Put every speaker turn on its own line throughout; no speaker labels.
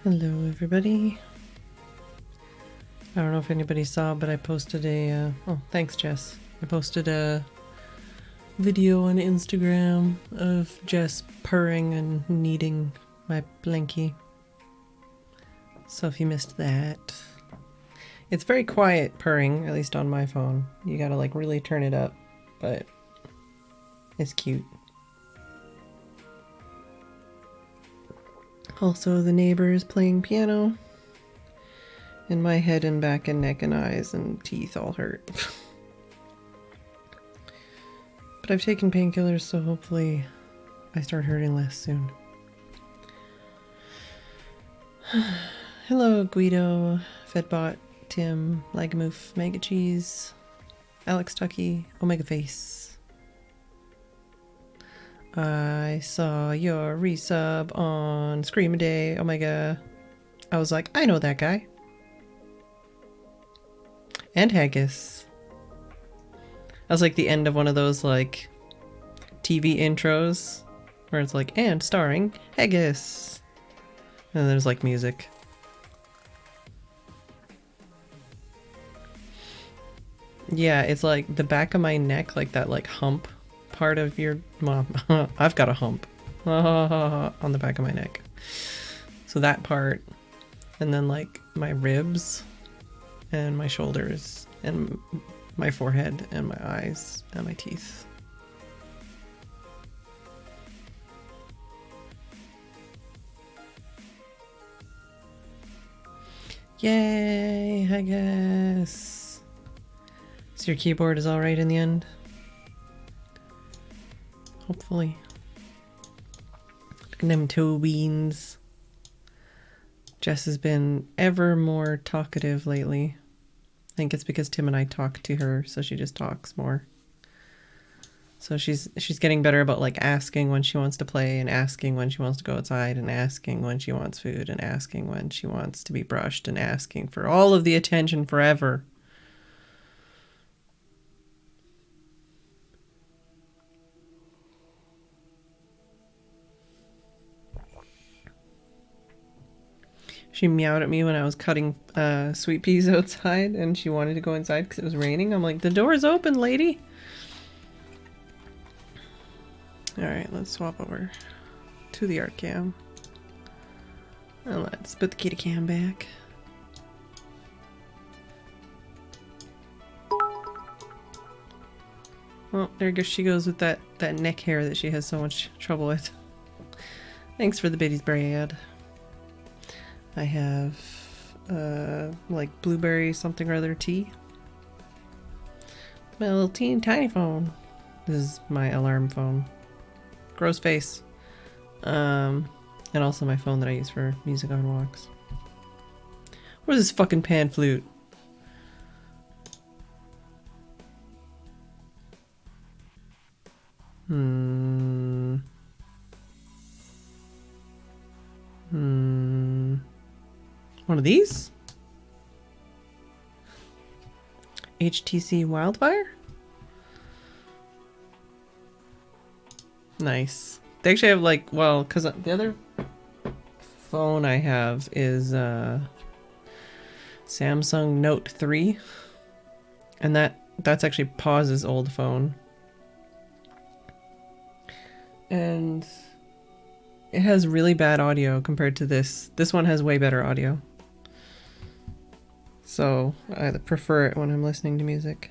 Hello everybody. I don't know if anybody saw, but I posted a, oh thanks Jess. I posted a video on Instagram of Jess purring and kneading my blankie. So if you missed that. It's very quiet purring, at least on my phone. You gotta like really turn it up, but it's cute. Also the neighbor is playing piano. And my head and back and neck and eyes and teeth all hurt. But I've taken painkillers, so hopefully I start hurting less soon. Hello Guido, Fedbot, Tim, Lagamoof, Mega Cheese, Alex Tucky, Omega Face. I saw your resub on Screamaday, Omega. I was like, I know that guy. And Haggis. That was like the end of one of those like TV intros where it's like, and starring Haggis. And there's like music. Yeah, it's like the back of my neck, like that like hump part of your mom. I've got a hump on the back of my neck. So that part, and then like my ribs and my shoulders and my forehead and my eyes and my teeth. Yay, I guess. So your keyboard is all right in the end? Hopefully. Look at them toe beans. Jess has been ever more talkative lately. I think it's because Tim and I talk to her, so she just talks more. So she's getting better about like asking when she wants to play and asking when she wants to go outside and asking when she wants food and asking when she wants to be brushed and asking for all of the attention forever. She meowed at me when I was cutting sweet peas outside and she wanted to go inside because it was raining. I'm like, the door's open, lady. Alright, let's swap over to the art cam. And let's put the kitty cam back. Well, there she goes with that neck hair that she has so much trouble with. Thanks for the biddies, Brad. I have like blueberry something or other tea. My little teeny tiny phone. This is my alarm phone. Gross face. And also my phone that I use for music on walks. Where's this fucking pan flute? One of these? HTC Wildfire? Nice. They actually have like, well, because the other phone I have is Samsung Note 3. And that's actually Paz's old phone. And it has really bad audio compared to this. This one has way better audio. So I prefer it when I'm listening to music.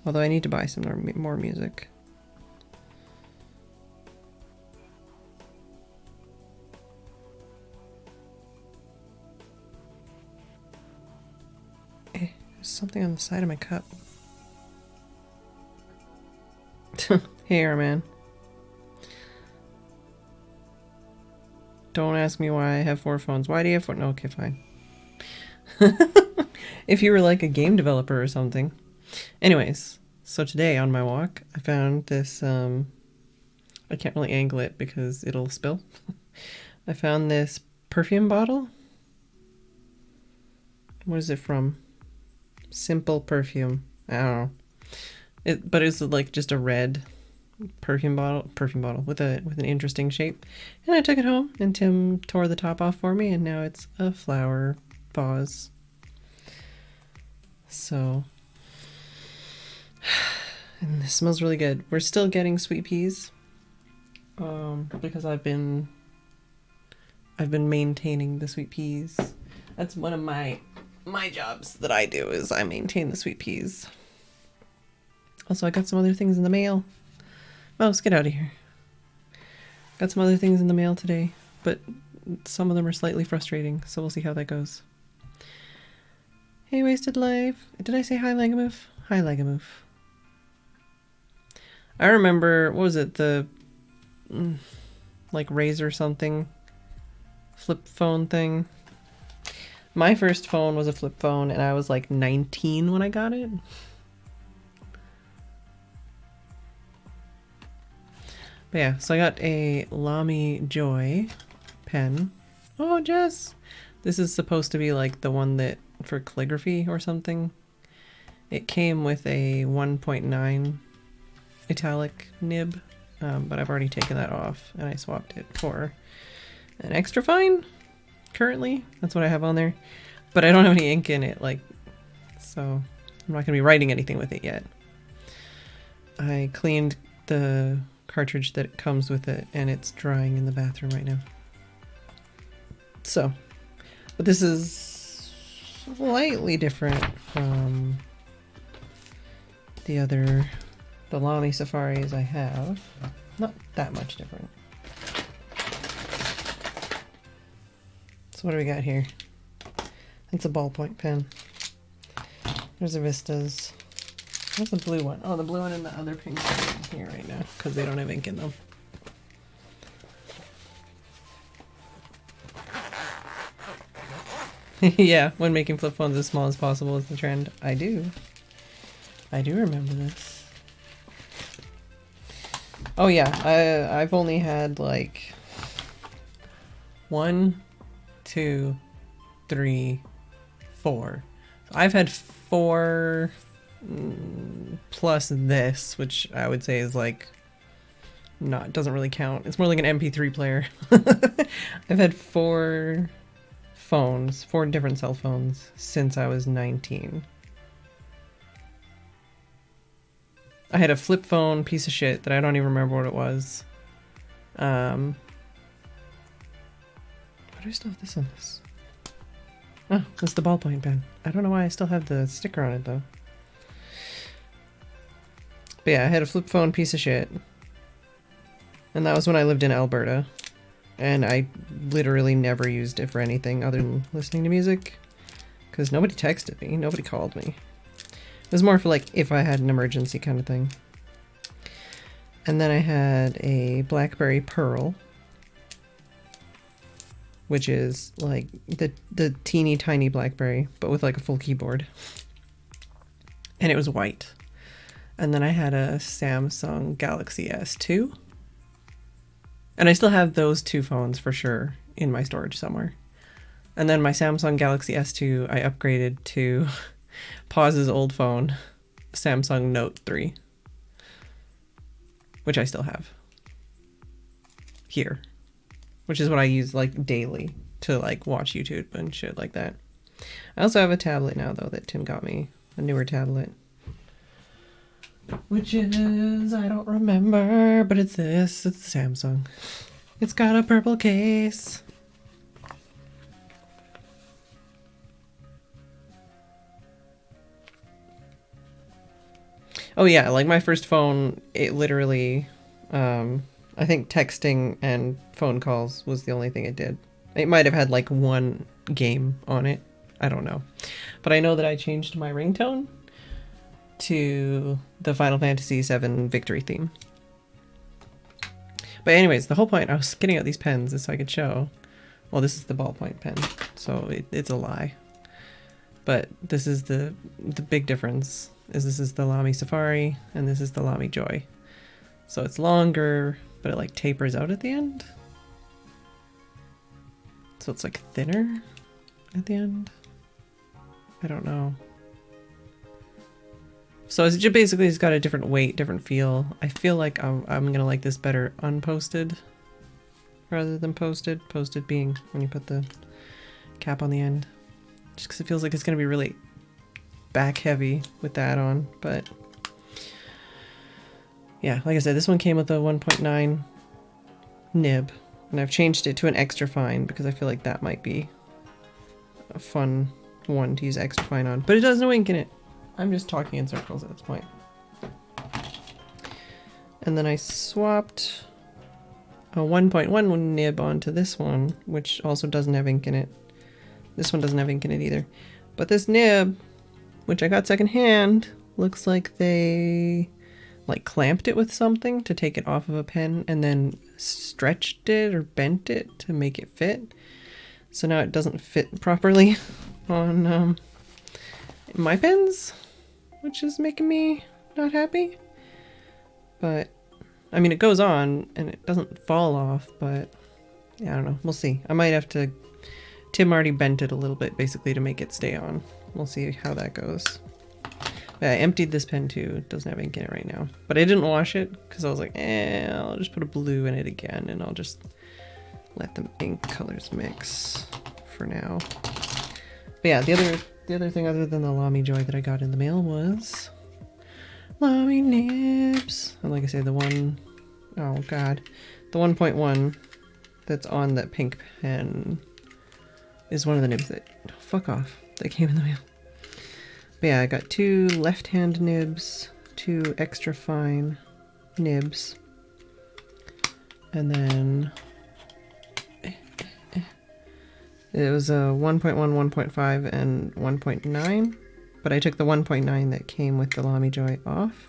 Although I need to buy some more music. There's something on the side of my cup. Hey, man. Don't ask me why I have 4 phones. Why do you have 4? No, okay, fine. If you were like a game developer or something. Anyways, so today on my walk, I found this, I can't really angle it because it'll spill. I found this perfume bottle. What is it from? Simple Perfume. I don't know. But it's like just a red perfume bottle with an interesting shape. And I took it home and Tim tore the top off for me and now it's a flower vase. So, and this smells really good. We're still getting sweet peas because I've been maintaining the sweet peas. That's one of my jobs that I do is I maintain the sweet peas. Also, I got some other things in the mail. Mouse, get out of here. Got some other things in the mail today, but some of them are slightly frustrating, so we'll see how that goes. Hey, Wasted Life. Did I say hi, Legamoof? Hi, Legamoof. I remember, what was it, the like Razor something flip phone thing. My first phone was a flip phone and I was like 19 when I got it. But yeah, so I got a Lamy Joy pen. Oh, Jess! This is supposed to be like the one that for calligraphy or something. It came with a 1.9 italic nib, but I've already taken that off and I swapped it for an extra fine currently. That's what I have on there, but I don't have any ink in it, like, so I'm not gonna be writing anything with it yet. I cleaned the cartridge that it comes with it and it's drying in the bathroom right now. So, but this is slightly different from the Lamy Safaris I have. Not that much different. So what do we got here? It's a ballpoint pen. There's a Vistas. What's the blue one? Oh, the blue one and the other pink one here right now because they don't have ink in them. Yeah, when making flip phones as small as possible is the trend. I do remember this. Oh yeah, I've only had like 1, 2, 3, 4. I've had 4 plus this, which I would say is like doesn't really count. It's more like an MP3 player. I've had 4 phones, 4 different cell phones since I was 19. I had a flip phone piece of shit that I don't even remember what it was. Why do I still have this on this? Oh, it's the ballpoint pen. I don't know why I still have the sticker on it though. But yeah, I had a flip phone piece of shit. And that was when I lived in Alberta. And I literally never used it for anything other than listening to music. Because nobody texted me, nobody called me. It was more for like if I had an emergency kind of thing. And then I had a BlackBerry Pearl, which is like the teeny tiny BlackBerry, but with like a full keyboard. And it was white. And then I had a Samsung Galaxy S2. And I still have those 2 phones for sure in my storage somewhere. And then my Samsung Galaxy S2, I upgraded to Paz's old phone, Samsung Note 3, which I still have here, which is what I use like daily to like watch YouTube and shit like that. I also have a tablet now though that Tim got me, a newer tablet, which is, I don't remember, but it's this, it's the Samsung. It's got a purple case. Oh yeah, like my first phone, it literally, I think texting and phone calls was the only thing it did. It might have had like 1 game on it. I don't know. But I know that I changed my ringtone to the Final Fantasy VII Victory theme. But anyways, the whole point I was getting out these pens is so I could show, well, this is the ballpoint pen, so it's a lie. But this is the big difference, is this is the Lamy Safari and this is the Lamy Joy. So it's longer, but it like tapers out at the end. So it's like thinner at the end. I don't know. So it's just basically it's got a different weight, different feel. I feel like I'm gonna like this better unposted rather than posted. Posted being when you put the cap on the end. Just because it feels like it's gonna be really back heavy with that on, but yeah, like I said, this one came with a 1.9 nib, and I've changed it to an extra fine because I feel like that might be a fun one to use extra fine on, but it does no ink in it. I'm just talking in circles at this point. And then I swapped a 1.1 nib onto this one, which also doesn't have ink in it. This one doesn't have ink in it either. But this nib, which I got secondhand, looks like they like clamped it with something to take it off of a pen and then stretched it or bent it to make it fit. So now it doesn't fit properly on my pens, which is making me not happy. But I mean, it goes on and it doesn't fall off, but yeah, I don't know. We'll see. I might have to... Tim already bent it a little bit basically to make it stay on. We'll see how that goes. But I emptied this pen too. It doesn't have ink in it right now. But I didn't wash it because I was like, I'll just put a blue in it again and I'll just let the ink colors mix for now. But yeah, the other thing other than the Lamy Joy that I got in the mail was Lamy nibs. And like I say, the 1.1 that's on that pink pen is one of the nibs that, fuck off, that came in the mail. But yeah, I got 2 left-hand nibs, 2 extra fine nibs, and then it was a 1.1, 1.5, and 1.9, but I took the 1.9 that came with the Lamy Joy off,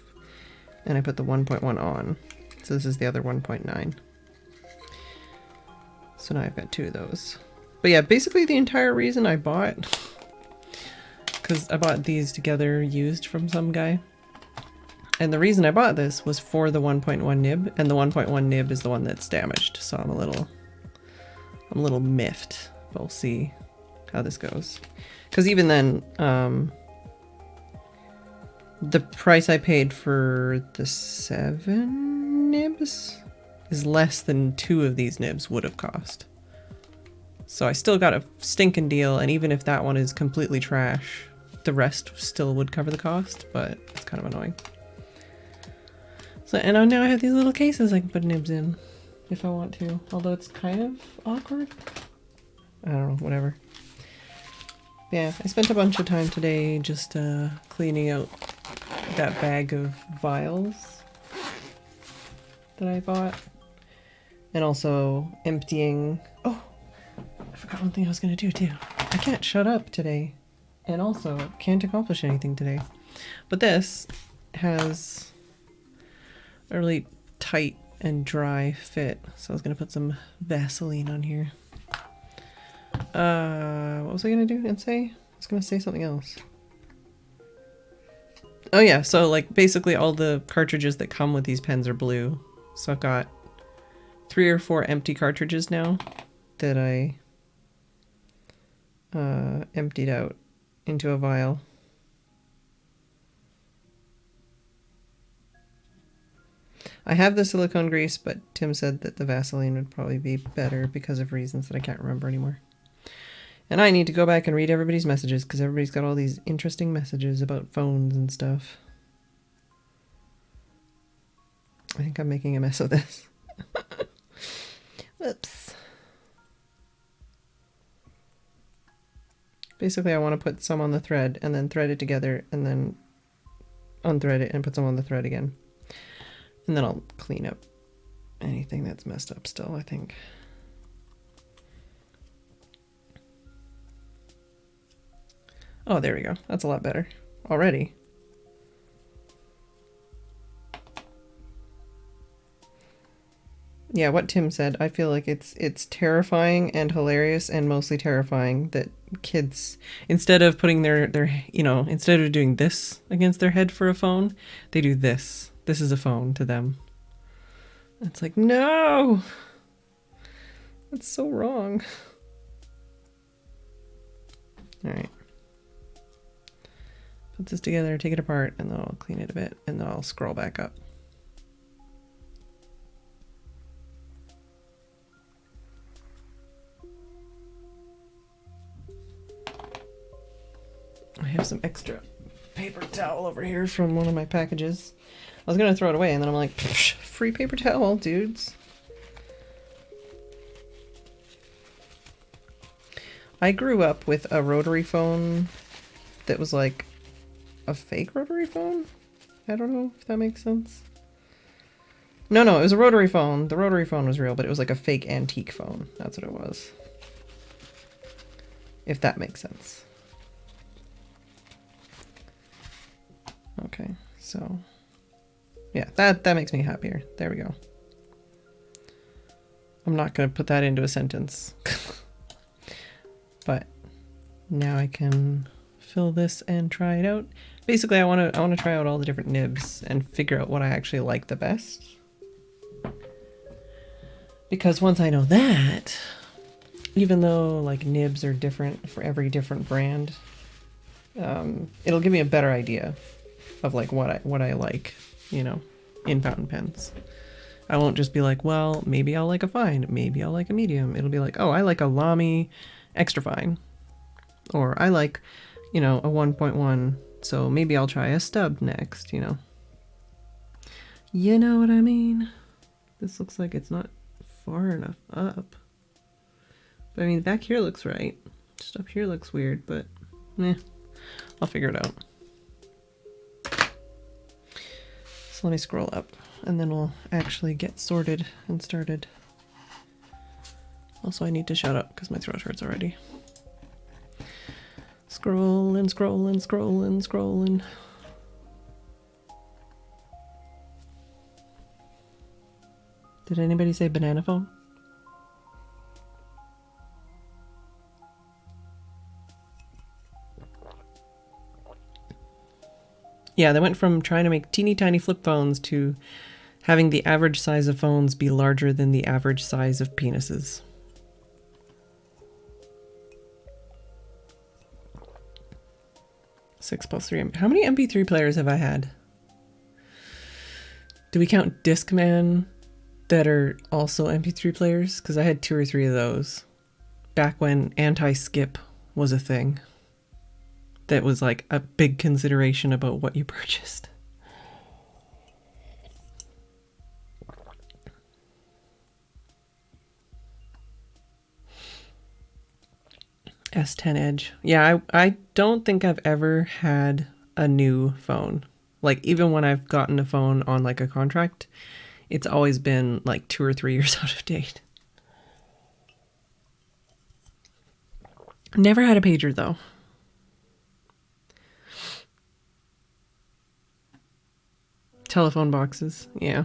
and I put the 1.1 on. So this is the other 1.9. So now I've got 2 of those. But yeah, basically the entire reason I bought, because I bought these together used from some guy, and the reason I bought this was for the 1.1 nib, and the 1.1 nib is the one that's damaged, so I'm a little miffed, but we'll see how this goes. Because even then, the price I paid for the 7 nibs is less than 2 of these nibs would have cost. So I still got a stinking deal, and even if that one is completely trash, the rest still would cover the cost, but it's kind of annoying. So, and now I have these little cases I can put nibs in if I want to, although it's kind of awkward. I don't know, whatever. Yeah, I spent a bunch of time today just cleaning out that bag of vials that I bought, and also emptying... Oh! I forgot one thing I was going to do too. I can't shut up today. And also can't accomplish anything today. But this has a really tight and dry fit. So I was going to put some Vaseline on here. What was I going to do and say? I was going to say something else. Oh yeah, so like basically all the cartridges that come with these pens are blue. So I've got 3 or 4 empty cartridges now that I emptied out into a vial. I have the silicone grease, but Tim said that the Vaseline would probably be better because of reasons that I can't remember anymore. And I need to go back and read everybody's messages because everybody's got all these interesting messages about phones and stuff. I think I'm making a mess of this. Whoops. Basically, I want to put some on the thread and then thread it together and then unthread it and put some on the thread again. And then I'll clean up anything that's messed up still, I think. Oh, there we go. That's a lot better already. Yeah, what Tim said, I feel like it's terrifying and hilarious, and mostly terrifying that kids, instead of putting their instead of doing this against their head for a phone, they do this. This is a phone to them. It's like, no! That's so wrong. Alright. put this together, take it apart, and then I'll clean it a bit, and then I'll scroll back up. I have some extra paper towel over here from one of my packages. I was gonna throw it away, and then I'm like, free paper towel, dudes. I grew up with a rotary phone that was like a fake rotary phone. I don't know if that makes sense. No, it was a rotary phone. The rotary phone was real, but it was like a fake antique phone. That's what it was. If that makes sense. Okay, so yeah, that makes me happier. There we go. I'm not gonna put that into a sentence. But now I can fill this and try it out. Basically, I want to try out all the different nibs and figure out what I actually like the best. Because once I know that, even though like nibs are different for every different brand, it'll give me a better idea of like what I like, you know, in fountain pens. I won't just be like, well, maybe I'll like a fine, maybe I'll like a medium. It'll be like, oh, I like a Lamy extra fine, or I like, you know, a 1.1, so maybe I'll try a stub next, you know. You know what I mean? This looks like it's not far enough up. But I mean, back here looks right. Just up here looks weird, but I'll figure it out. So let me scroll up, and then we'll actually get sorted and started. Also, I need to shut up because my throat hurts already. Scrolling, scrolling, scrolling, scrolling. Did anybody say banana phone? Yeah, they went from trying to make teeny tiny flip phones to having the average size of phones be larger than the average size of penises. Six plus three. How many MP3 players have I had? Do we count Discman that are also MP3 players? Because I had 2 or 3 of those back when anti-skip was a thing. That was like a big consideration about what you purchased. S10 Edge. Yeah, I don't think I've ever had a new phone. Like, even when I've gotten a phone on like a contract, it's always been like 2 or 3 years out of date. Never had a pager though. Telephone boxes, yeah.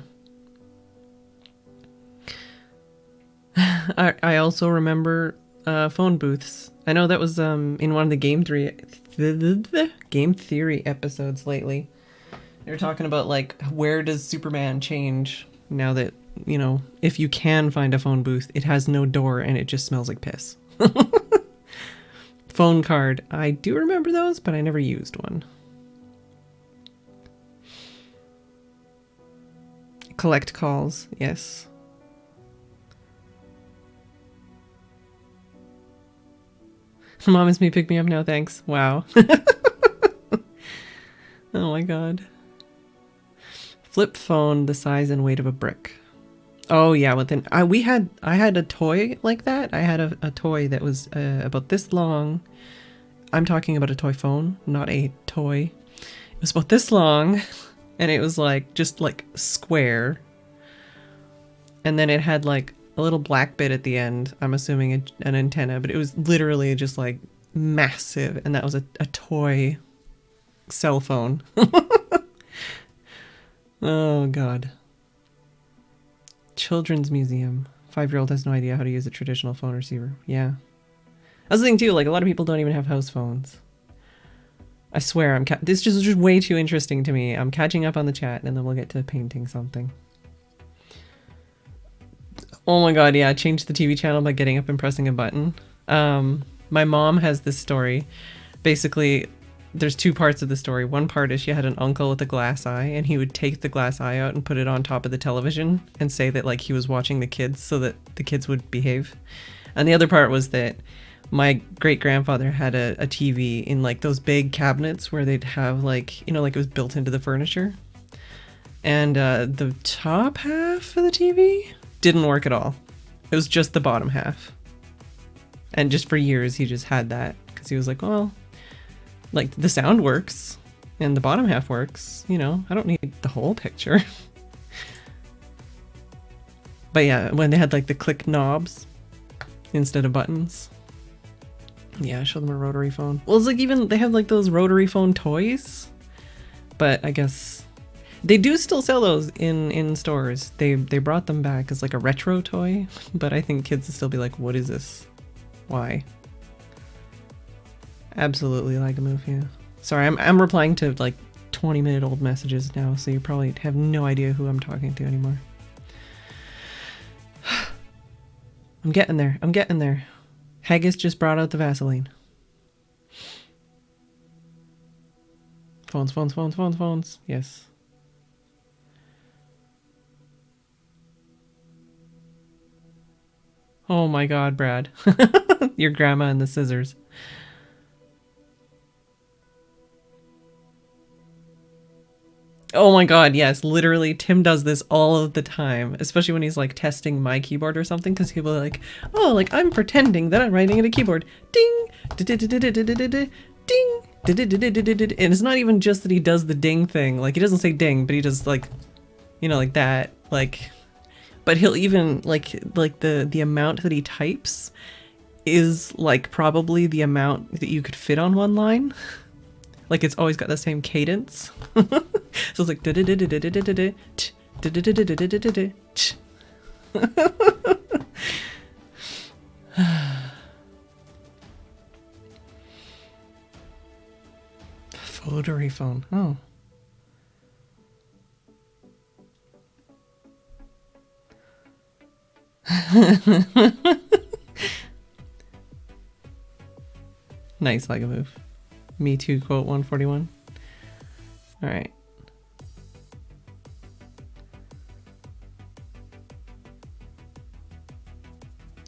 I also remember phone booths. I know that was in one of the game theory episodes lately. They were talking about like, where does Superman change now that, you know, if you can find a phone booth, it has no door and it just smells like piss. Phone card. I do remember those, but I never used one. Collect calls, yes. Mom is me, pick me up now, thanks. Wow. Oh my god. Flip phone the size and weight of a brick. Oh yeah, but then I had a toy like that. I had a toy that was about this long. I'm talking about a toy phone, not a toy. It was about this long, and it was like just like square. And then it had like a little black bit at the end. I'm assuming an antenna, but it was literally just like massive, and that was a toy cell phone. Oh god. Children's museum. 5-year-old has no idea how to use a traditional phone receiver. Yeah. That's the thing too, like a lot of people don't even have house phones. I swear, this is just way too interesting to me. I'm catching up on the chat and then we'll get to painting something. Oh my god, yeah, change the TV channel by getting up and pressing a button. My mom has this story. Basically, there's two parts of the story. One part is she had an uncle with a glass eye, and he would take the glass eye out and put it on top of the television and say that like he was watching the kids so that the kids would behave. And the other part was that my great grandfather had a TV in like those big cabinets where they'd have like, you know, like it was built into the furniture. And the top half of the TV didn't work at all. It was just the bottom half. And just for years he just had that because he was like, well, like the sound works and the bottom half works, you know, I don't need the whole picture. But yeah, when they had like the click knobs instead of buttons. Yeah, I showed them a rotary phone. Well, it's like even they have like those rotary phone toys, but I guess they do still sell those in stores. They brought them back as like a retro toy, but I think kids will still be like, what is this? Why? Absolutely like a move, yeah. Sorry, I'm replying to like 20-minute-old messages now, so you probably have no idea who I'm talking to anymore. I'm getting there. I'm getting there. Haggis just brought out the Vaseline. Phones, phones, phones, phones, phones. Yes. Oh my god, Brad. Your grandma and the scissors. Oh my god, yes, literally Tim does this all of the time, especially when he's like testing my keyboard or something, because he'll be like, oh, like I'm pretending that I'm writing at a keyboard. Ding! Ding! And it's not even just that he does the ding thing, like he doesn't say ding, but he does like, you know, like that, like, but he'll even like the amount that he types is like probably the amount that you could fit on one line. Like it's always got the same cadence. So it's like rotary phone. Oh. Nice, like a move. Me too, quote 141. All right.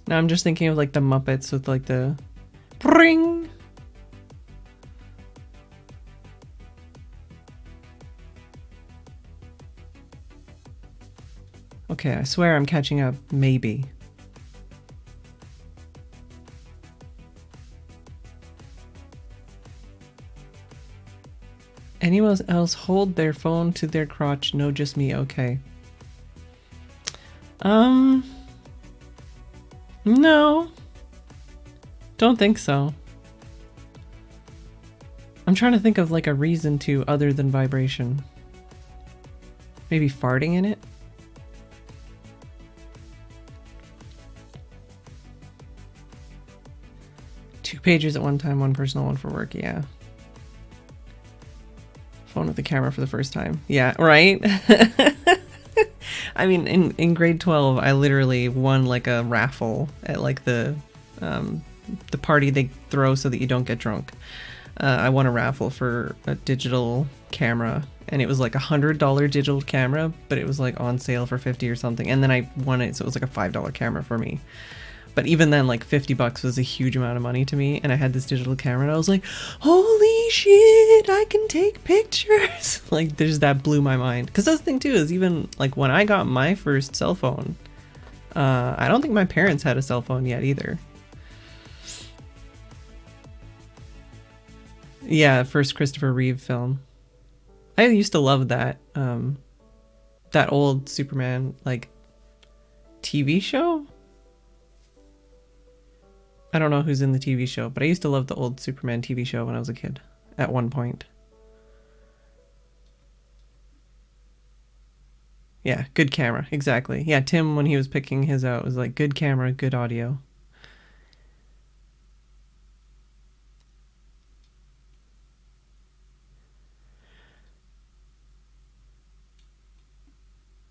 Now I'm just thinking of like the Muppets with like the ring. Okay, I swear I'm catching up, maybe. Anyone else hold their phone to their crotch? No, just me. Okay. No. Don't think so. I'm trying to think of like a reason to other than vibration. Maybe farting in it? Two pages at one time, one personal, one for work, yeah. Phone with the camera for the first time. Yeah, right? I mean, in grade 12, I literally won like a raffle at like the party they throw so that you don't get drunk. I won a raffle for a digital camera, and it was like $100 digital camera, but it was like on sale for 50 or something. And then I won it, so it was like a $5 camera for me. But even then, like $50 was a huge amount of money to me, and I had this digital camera, and I was like, holy shit, I can take pictures. Like, there's that blew my mind. Because that's the thing too, is even like when I got my first cell phone, I don't think my parents had a cell phone yet either. Yeah, first Christopher Reeve film. I used to love that, that old Superman, like, TV show? I don't know who's in the TV show, but I used to love the old Superman TV show when I was a kid, at one point. Yeah, good camera, exactly. Yeah, Tim, when he was picking his out, was like, good camera, good audio.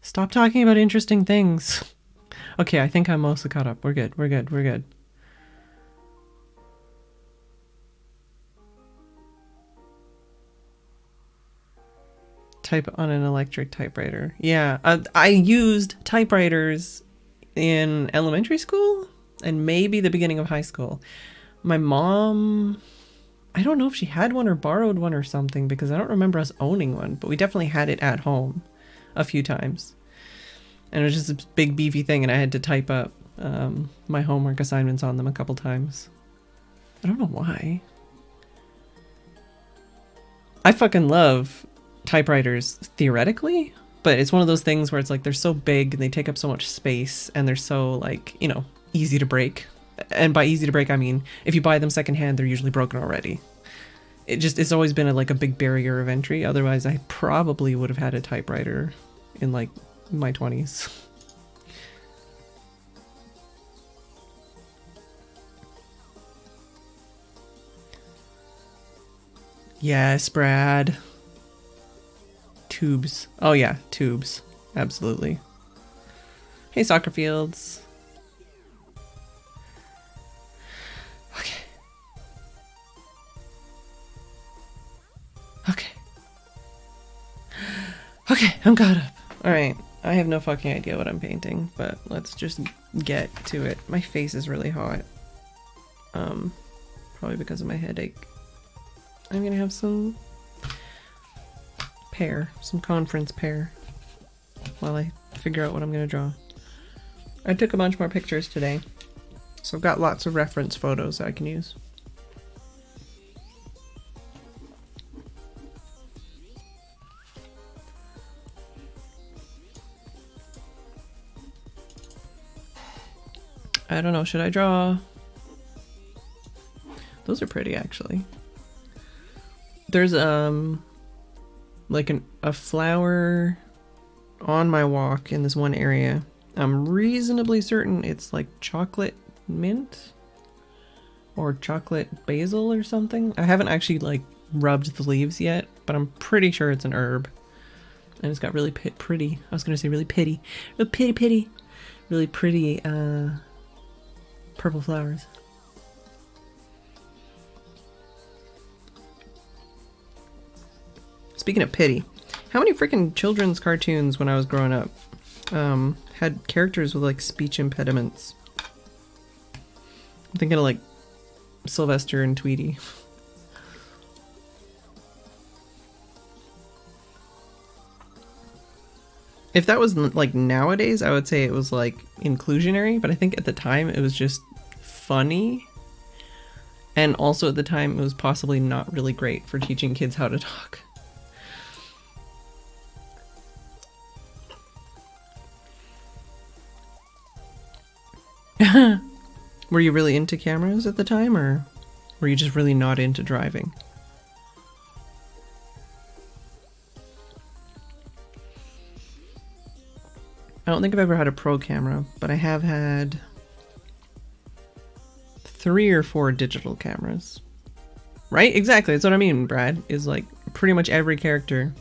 Stop talking about interesting things. Okay, I think I'm mostly caught up. We're good, we're good, we're good. type on an electric typewriter. Yeah, I used typewriters in elementary school and maybe the beginning of high school. My mom, I don't know if she had one or borrowed one or something because I don't remember us owning one, but we definitely had it at home a few times. And it was just a big beefy thing and I had to type up my homework assignments on them a couple times. I don't know why. I fucking love typewriters theoretically, but it's one of those things where it's like they're so big and they take up so much space and they're so, like, you know, easy to break. And by easy to break, I mean if you buy them secondhand, they're usually broken already. It's always been like a big barrier of entry. Otherwise, I probably would have had a typewriter in like my 20s. Yes, Brad. Tubes. Oh yeah, tubes. Absolutely. Hey, soccer fields. Okay. Okay. Okay, I'm caught up. Alright, I have no fucking idea what I'm painting, but let's just get to it. My face is really hot. Probably because of my headache. I'm gonna have some pear, some conference pear, while I figure out what I'm gonna draw. I took a bunch more pictures today, so I've got lots of reference photos I can use. I don't know, should I draw? Those are pretty, actually. There's like a flower on my walk in this one area. I'm reasonably certain it's like chocolate mint or chocolate basil or something. I haven't actually like rubbed the leaves yet, but I'm pretty sure it's an herb. And it's got really pretty, I was gonna say really pretty, really pretty purple flowers. Speaking of pity, how many freaking children's cartoons when I was growing up had characters with like speech impediments? I'm thinking of like Sylvester and Tweety. If that was like nowadays, I would say it was like inclusionary, but I think at the time it was just funny. And also at the time it was possibly not really great for teaching kids how to talk. Were you really into cameras at the time, or were you just really not into driving? I don't think I've ever had a pro camera, but I have had 3 or 4 digital cameras. Right? Exactly. That's what I mean, Brad, is like pretty much every character.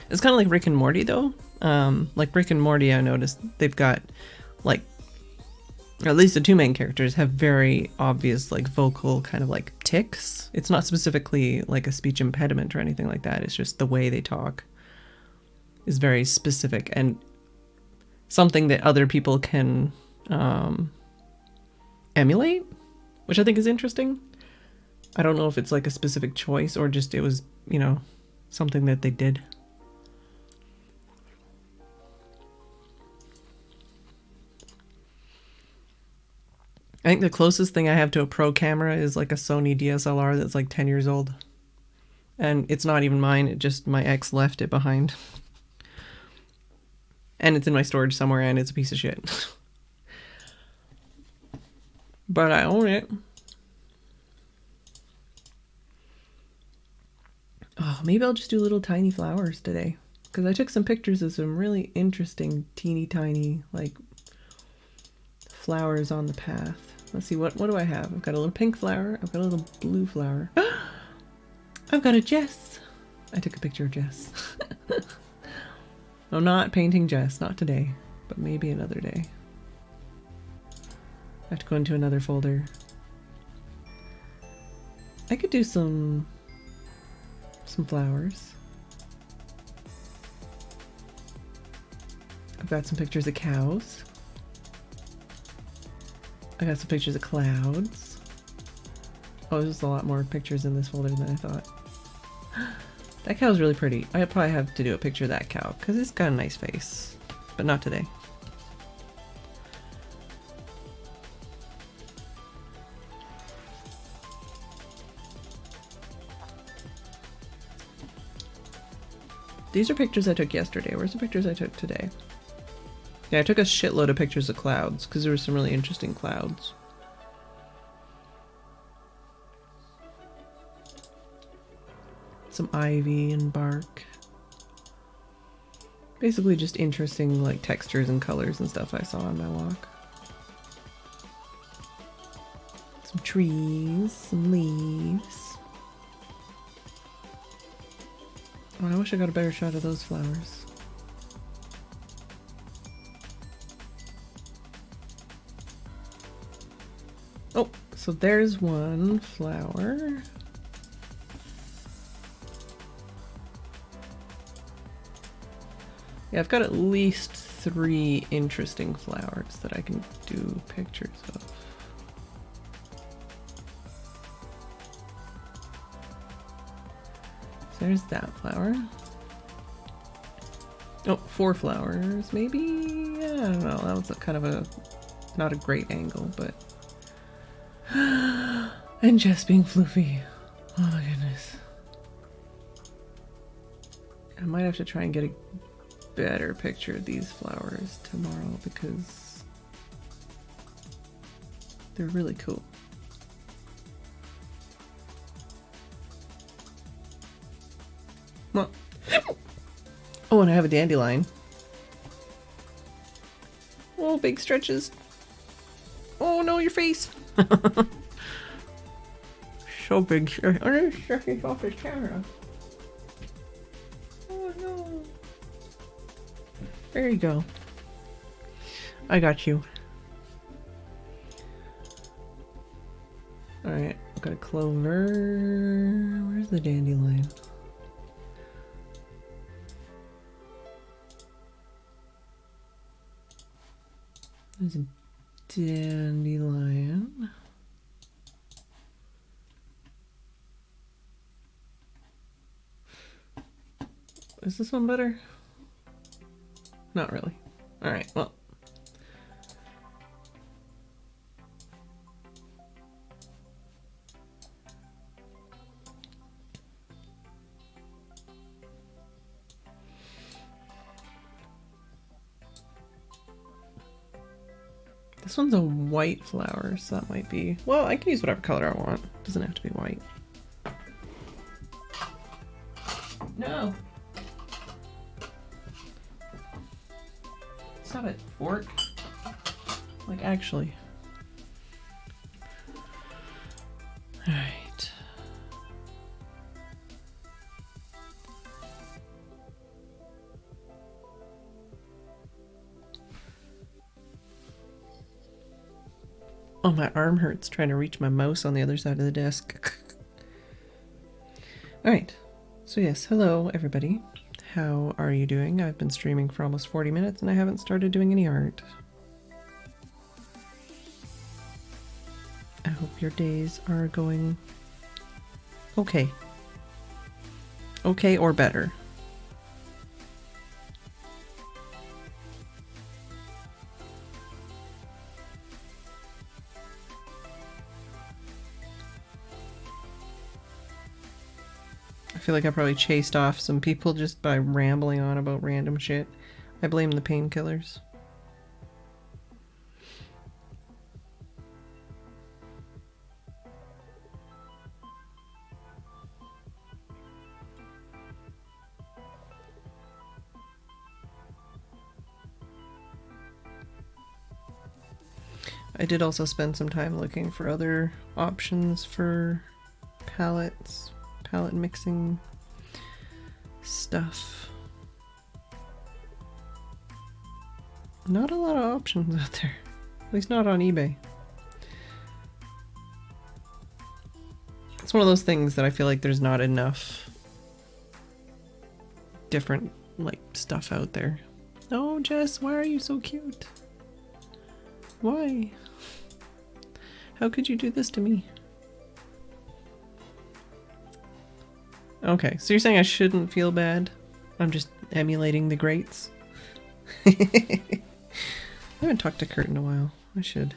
It's kind of like Rick and Morty, though. Like Rick and Morty, I noticed they've got like, or at least the 2 main characters have very obvious like vocal kind of like tics. It's not specifically like a speech impediment or anything like that. It's just the way they talk is very specific and something that other people can emulate, which I think is interesting. I don't know if it's like a specific choice or just it was, you know, something that they did. I think the closest thing I have to a pro camera is like a Sony DSLR that's like 10 years old. And it's not even mine, it just my ex left it behind. And it's in my storage somewhere and it's a piece of shit. But I own it. Oh, maybe I'll just do little tiny flowers today. Because I took some pictures of some really interesting teeny tiny like flowers on the path. Let's see, what do I have? I've got a little pink flower. I've got a little blue flower. I've got a Jess. I took a picture of Jess. I'm not painting Jess, not today, but maybe another day. I have to go into another folder. I could do some flowers. I've got some pictures of cows. I got some pictures of clouds. Oh, there's a lot more pictures in this folder than I thought. That cow's really pretty. I probably have to do a picture of that cow because it's got a nice face, but not today. These are pictures I took yesterday. Where's the pictures I took today? Yeah, I took a shitload of pictures of clouds because there were some really interesting clouds. Some ivy and bark. Basically just interesting like textures and colors and stuff I saw on my walk. Some trees, some leaves. Oh, I wish I got a better shot of those flowers. Oh, so there's one flower. Yeah, I've got at least 3 interesting flowers that I can do pictures of. So there's that flower. Oh, 4 flowers, maybe? I don't know, that was kind of a, not a great angle, but... And just being floofy. Oh my goodness. I might have to try and get a better picture of these flowers tomorrow because they're really cool. Well, oh, and I have a dandelion. Oh, big stretches. Oh no, your face. So big. Oh, stretches off his camera. Oh no. There you go. I got you. Alright, I've got a clover. Where's the dandelion? There's a dandelion. Is this one better? Not really. Alright, well. This one's a white flower, so that might be... Well, I can use whatever color I want. It doesn't have to be white. No! Stop it, fork. Like, actually. Alright. Oh, my arm hurts trying to reach my mouse on the other side of the desk. Alright. So yes, hello everybody. How are you doing? I've been streaming for almost 40 minutes and I haven't started doing any art. I hope your days are going okay. Okay or better. I feel like I probably chased off some people just by rambling on about random shit. I blame the painkillers. I did also spend some time looking for other options for palettes. Palette mixing stuff. Not a lot of options out there, at least not on eBay. It's one of those things that I feel like there's not enough different like stuff out there. Oh, Jess, why are you so cute? Why? How could you do this to me? Okay, so you're saying I shouldn't feel bad? I'm just emulating the greats? I haven't talked to Kurt in a while. I should.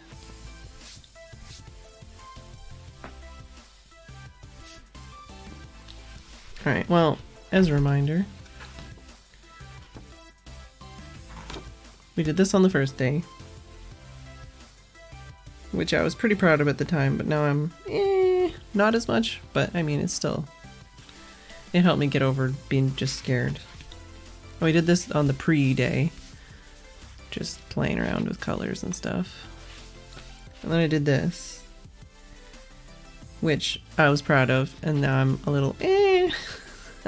Alright, well, as a reminder, we did this on the first day, which I was pretty proud of at the time, but now I'm not as much, but I mean, it's still, it helped me get over being just scared. We did this on the pre-day, just playing around with colors and stuff. And then I did this, which I was proud of, and now I'm a little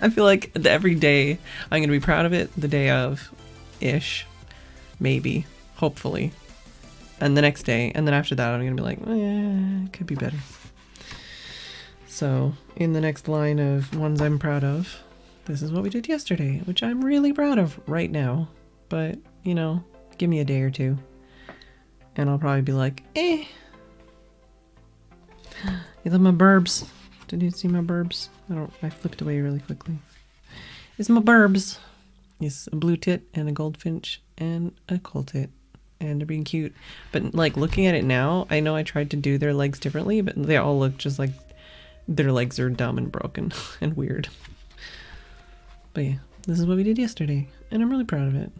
I feel like every day I'm gonna be proud of it, the day of-ish, maybe, hopefully. And the next day, and then after that I'm gonna be like, it could be better. So, in the next line of ones I'm proud of, this is what we did yesterday, which I'm really proud of right now. But, you know, give me a day or two, and I'll probably be like, You love my burbs. Did you see my burbs? I flipped away really quickly. It's my burbs. Yes, a blue tit and a goldfinch and a coal tit. And they're being cute. But like looking at it now, I know I tried to do their legs differently, but they all look just like their legs are dumb and broken and weird. But yeah, this is what we did yesterday, and I'm really proud of it.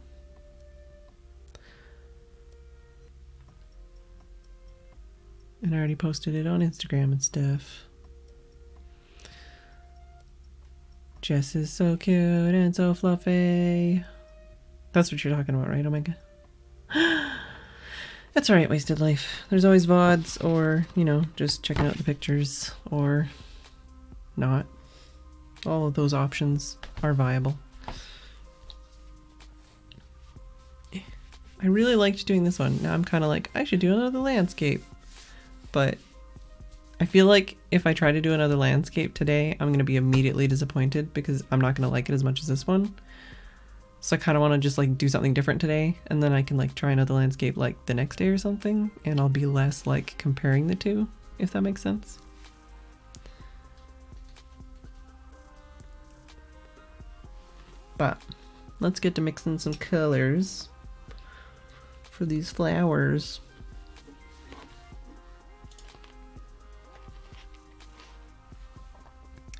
And I already posted it on Instagram and stuff. Jess is so cute and so fluffy. That's what you're talking about, right, Omega? That's alright, Wasted Life. There's always VODs, or, you know, just checking out the pictures, or not. All of those options are viable. I really liked doing this one. Now I'm kind of like, I should do another landscape. But I feel like if I try to do another landscape today, I'm going to be immediately disappointed because I'm not going to like it as much as this one. So I kind of want to just like do something different today, and then I can like try another landscape like the next day or something, and I'll be less like comparing the two, if that makes sense. But let's get to mixing some colors for these flowers.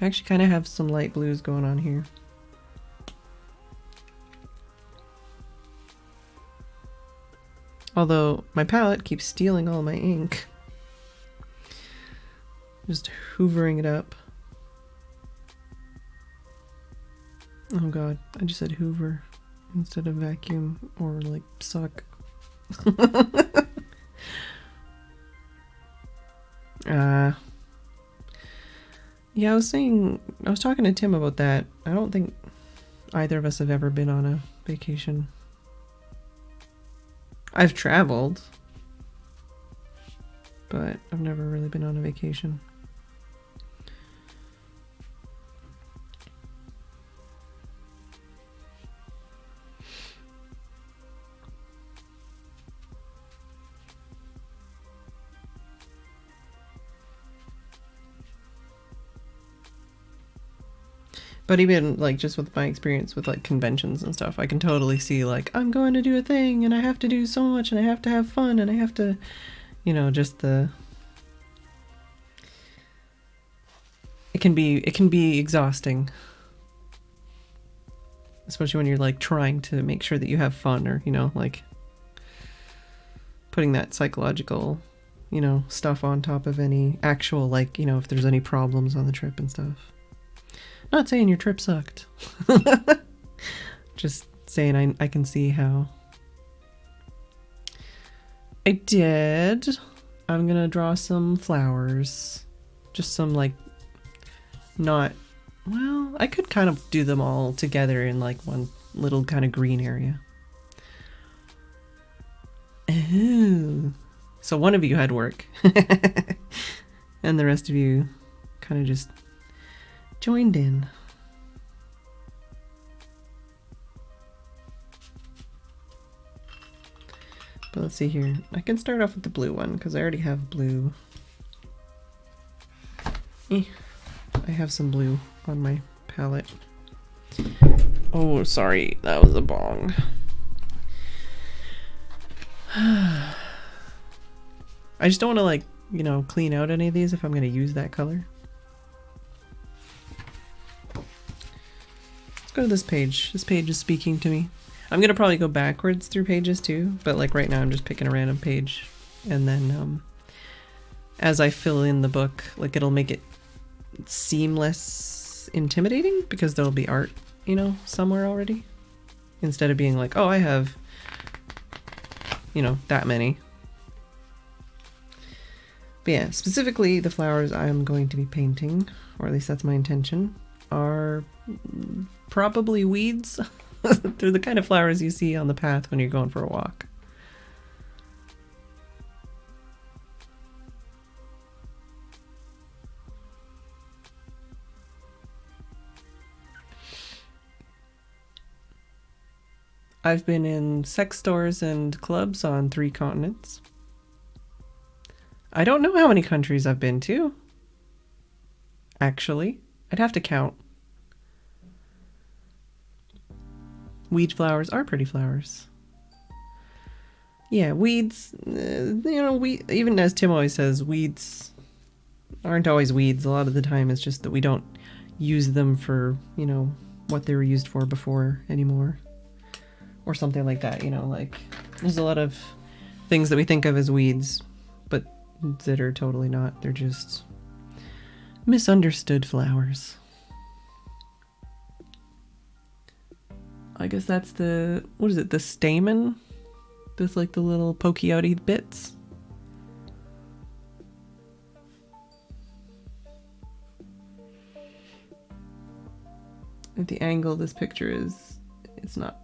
I actually kind of have some light blues going on here. Although my palette keeps stealing all my ink. Just hoovering it up. Oh god, I just said hoover instead of vacuum or like suck. Yeah, I was talking to Tim about that. I don't think either of us have ever been on a vacation. I've traveled, but I've never really been on a vacation. But even like just with my experience with like conventions and stuff, I can totally see like I'm going to do a thing and I have to do so much and I have to have fun and I have to, you know, just it can be exhausting. Especially when you're like trying to make sure that you have fun, or, you know, like putting that psychological, you know, stuff on top of any actual, like, you know, if there's any problems on the trip and stuff. Not saying your trip sucked. Just saying I can see how. I did. I'm gonna draw some flowers. Just some like, not, well, I could kind of do them all together in like one little kind of green area. Oh. So one of you had work. And the rest of you kind of just joined in. But let's see here. I can start off with the blue one because I already have blue. I have some blue on my palette. Oh, sorry. That was a bong. I just don't want to, like, you know, clean out any of these if I'm going to use that color. Let's go to this page. This page is speaking to me. I'm going to probably go backwards through pages too, but like right now I'm just picking a random page. And then as I fill in the book, like it'll make it seem less intimidating because there'll be art, you know, somewhere already. Instead of being like, oh, I have, you know, that many. But yeah, specifically the flowers I'm going to be painting, or at least that's my intention, are probably weeds. They're the kind of flowers you see on the path when you're going for a walk. I've been in sex stores and clubs on 3 continents. I don't know how many countries I've been to. Actually, I'd have to count. Weed flowers are pretty flowers. Yeah, weeds, you know, even as Tim always says, weeds aren't always weeds. A lot of the time it's just that we don't use them for, you know, what they were used for before anymore. Or something like that, you know, like there's a lot of things that we think of as weeds, but that are totally not. They're just misunderstood flowers. I guess that's the, what is it, the stamen? That's like the little pokey outy bits. At the angle this picture is, it's not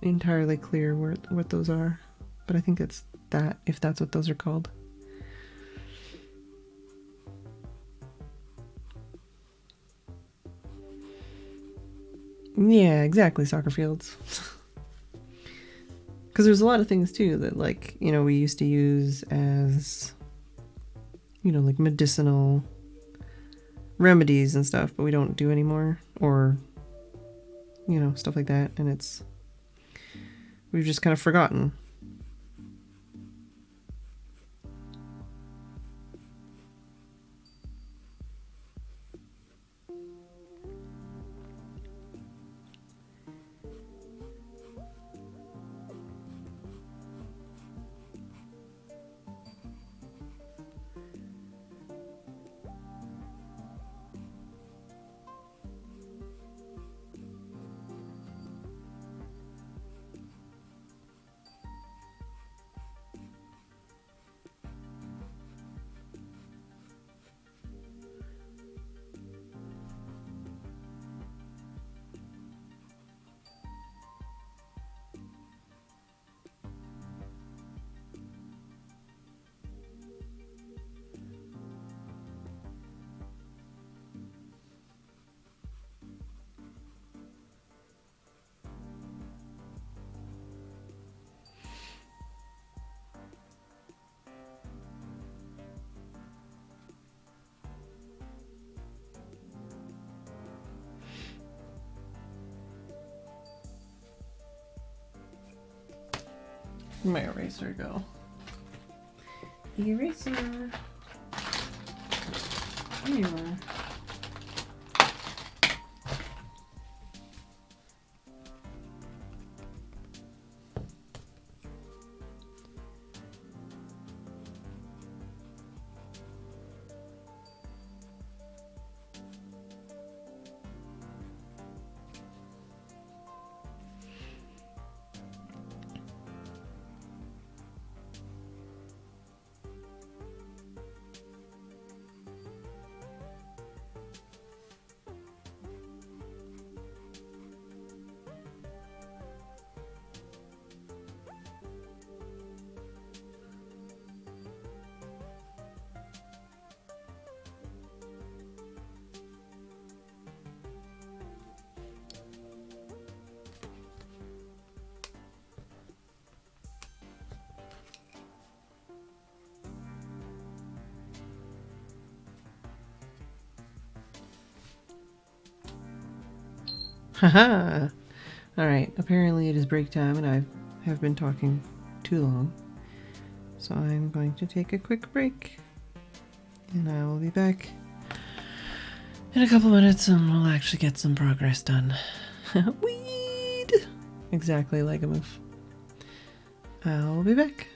entirely clear what those are, but I think it's that, if that's what those are called. Yeah, exactly, soccer fields. Because there's a lot of things too that, like, you know, we used to use as, you know, like medicinal remedies and stuff, but we don't do anymore, or, you know, stuff like that, and we've just kind of forgotten. Where'd my eraser go? Eraser. Here you are. Haha! Alright, apparently it is break time and I have been talking too long. So I'm going to take a quick break. And I will be back in a couple minutes and we'll actually get some progress done. Weed! Exactly like a move. I'll be back.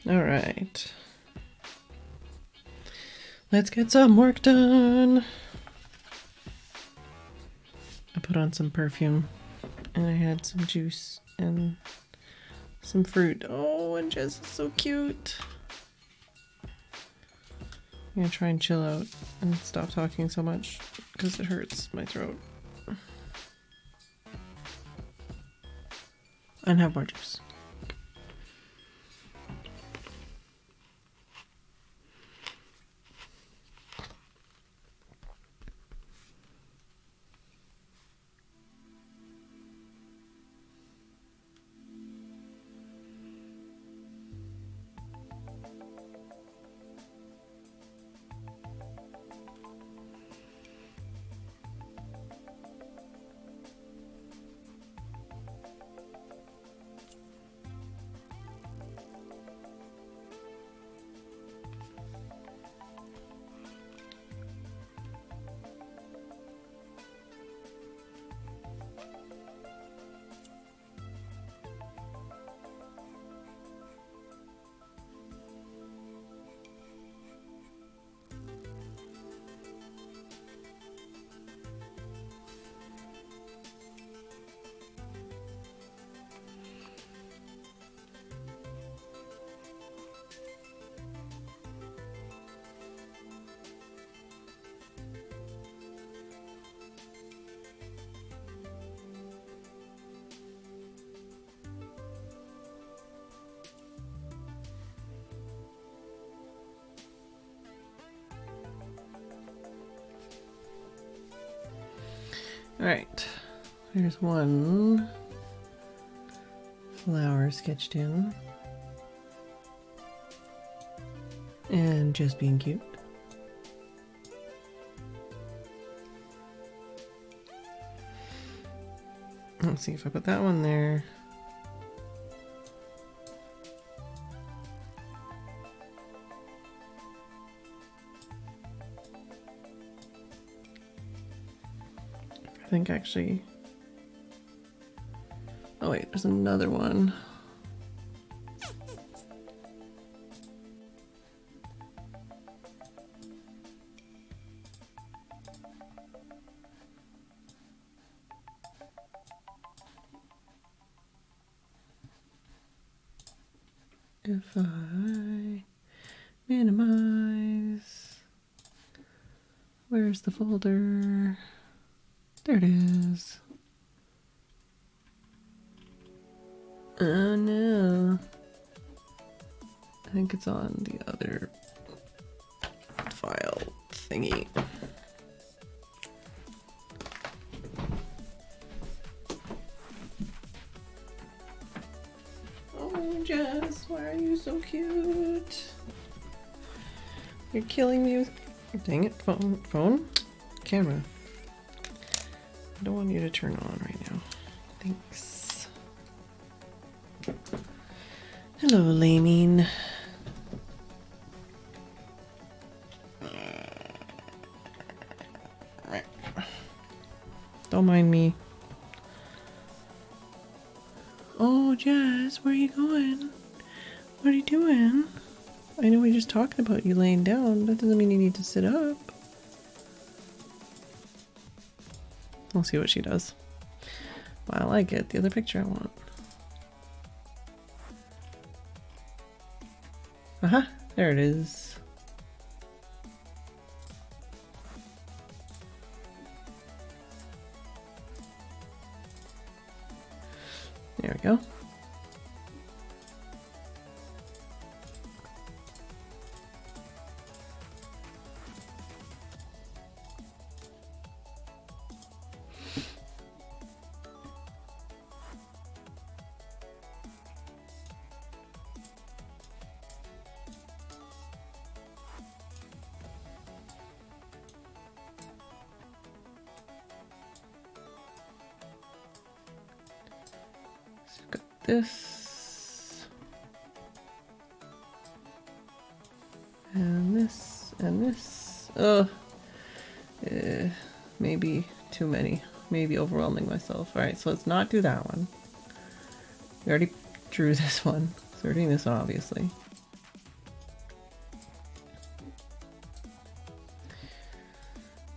All right. Let's get some work done. I put on some perfume and I had some juice and some fruit. Oh, and Jess is so cute. I'm gonna try and chill out and stop talking so much because it hurts my throat. And have more juice. All right, there's one flower sketched in. And just being cute. Let's see if I put that one there. I think actually, oh wait, there's another one. If I minimize, where's the folder? There it is. Oh no. I think it's on the other file thingy. Oh, Jess, why are you so cute? You're killing me with... Dang it, phone? Camera. I don't want you to turn on right now. Thanks. Hello, Lamine. Don't mind me. Oh, Jess, where are you going? What are you doing? I know we're just talking about you laying down. That doesn't mean you need to sit up. We'll see what she does while I get the other picture I want. Aha, there it is. There we go. This and this and this. Oh, maybe too many. Maybe overwhelming myself. All right, so let's not do that one. We already drew this one, so we're doing this one obviously.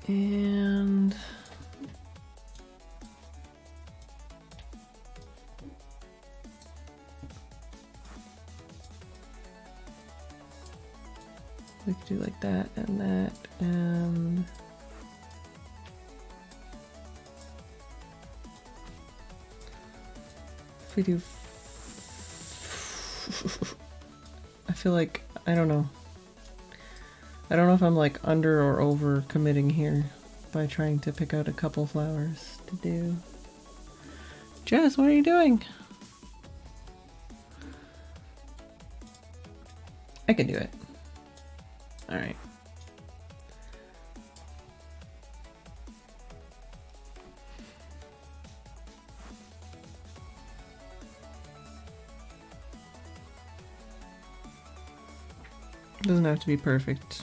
And we could do like that and that, and if we do, I feel like, I don't know. I don't know if I'm like under or over committing here by trying to pick out a couple flowers to do. Jess, what are you doing? I can do it. All right. Doesn't have to be perfect.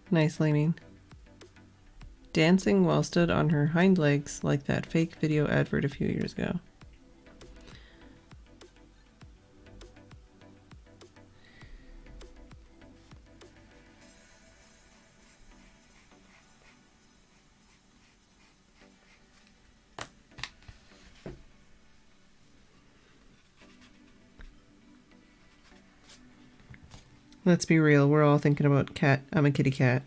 Nice laming. Dancing while stood on her hind legs like that fake video advert a few years ago. Let's be real, we're all thinking about cat. I'm a kitty cat.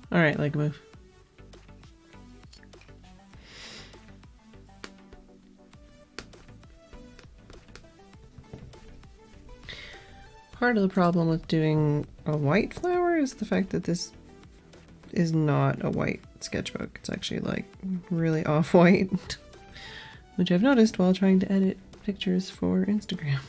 All right, leg move. Part of the problem with doing a white flower is the fact that this is not a white sketchbook. It's actually like really off-white, which I've noticed while trying to edit pictures for Instagram.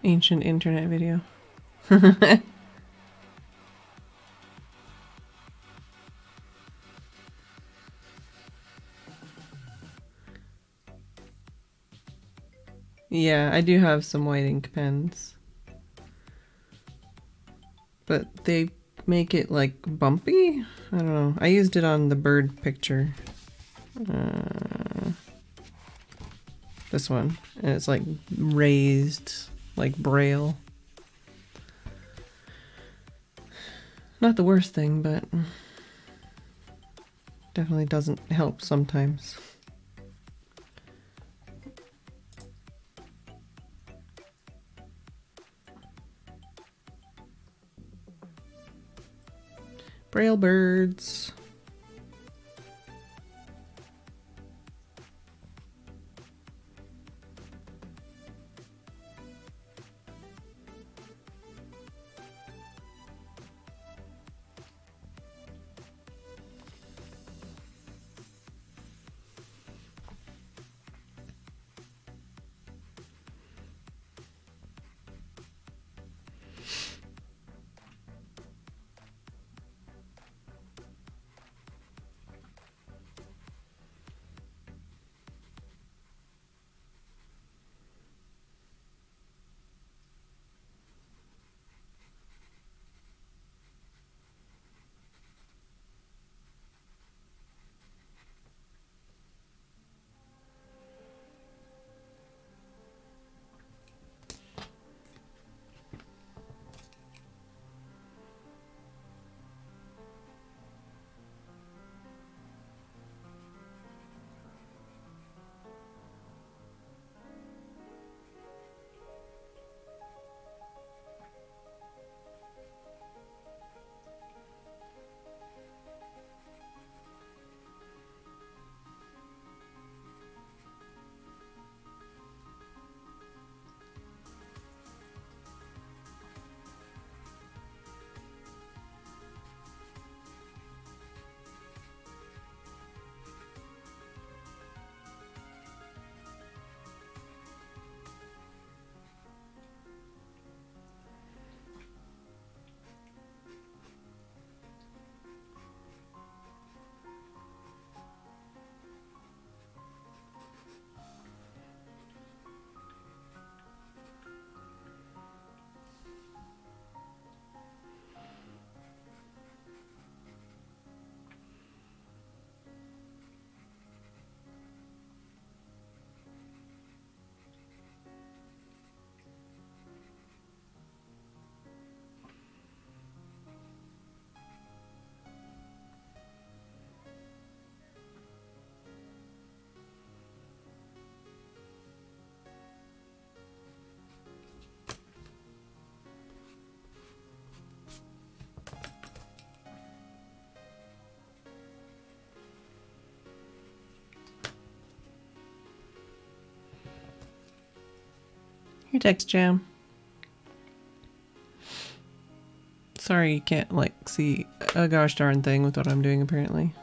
Ancient internet video. Yeah, I do have some white ink pens, but they make it like bumpy. I don't know. I used it on the bird picture. This one, and it's like raised like braille. Not the worst thing, but definitely doesn't help sometimes. Braille birds. Your text jam. Sorry you can't like see a gosh darn thing with what I'm doing apparently.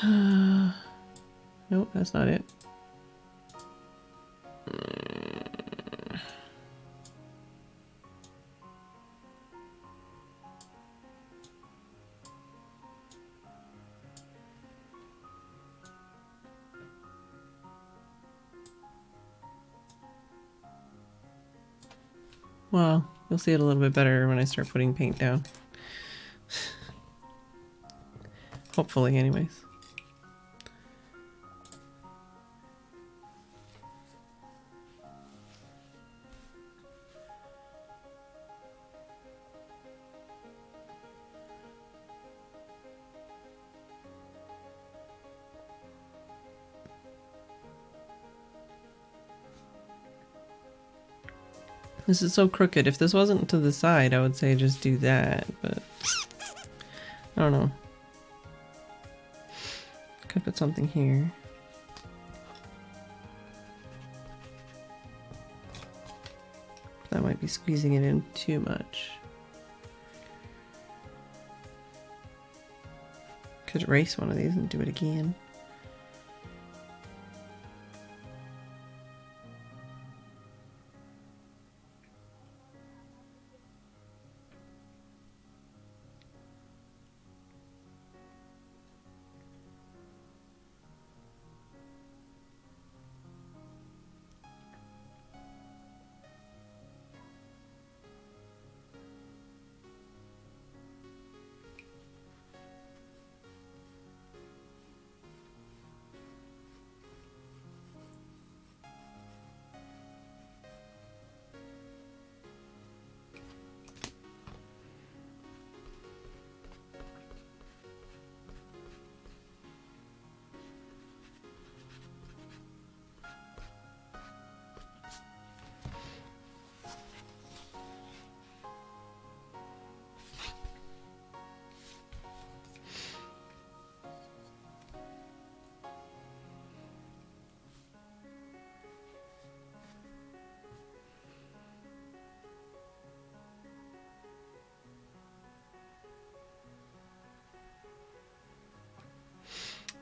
Nope, that's not it. Well, you'll see it a little bit better when I start putting paint down. Hopefully, anyways. This is so crooked. If this wasn't to the side, I would say just do that, but I don't know. Could put something here. That might be squeezing it in too much. Could erase one of these and do it again.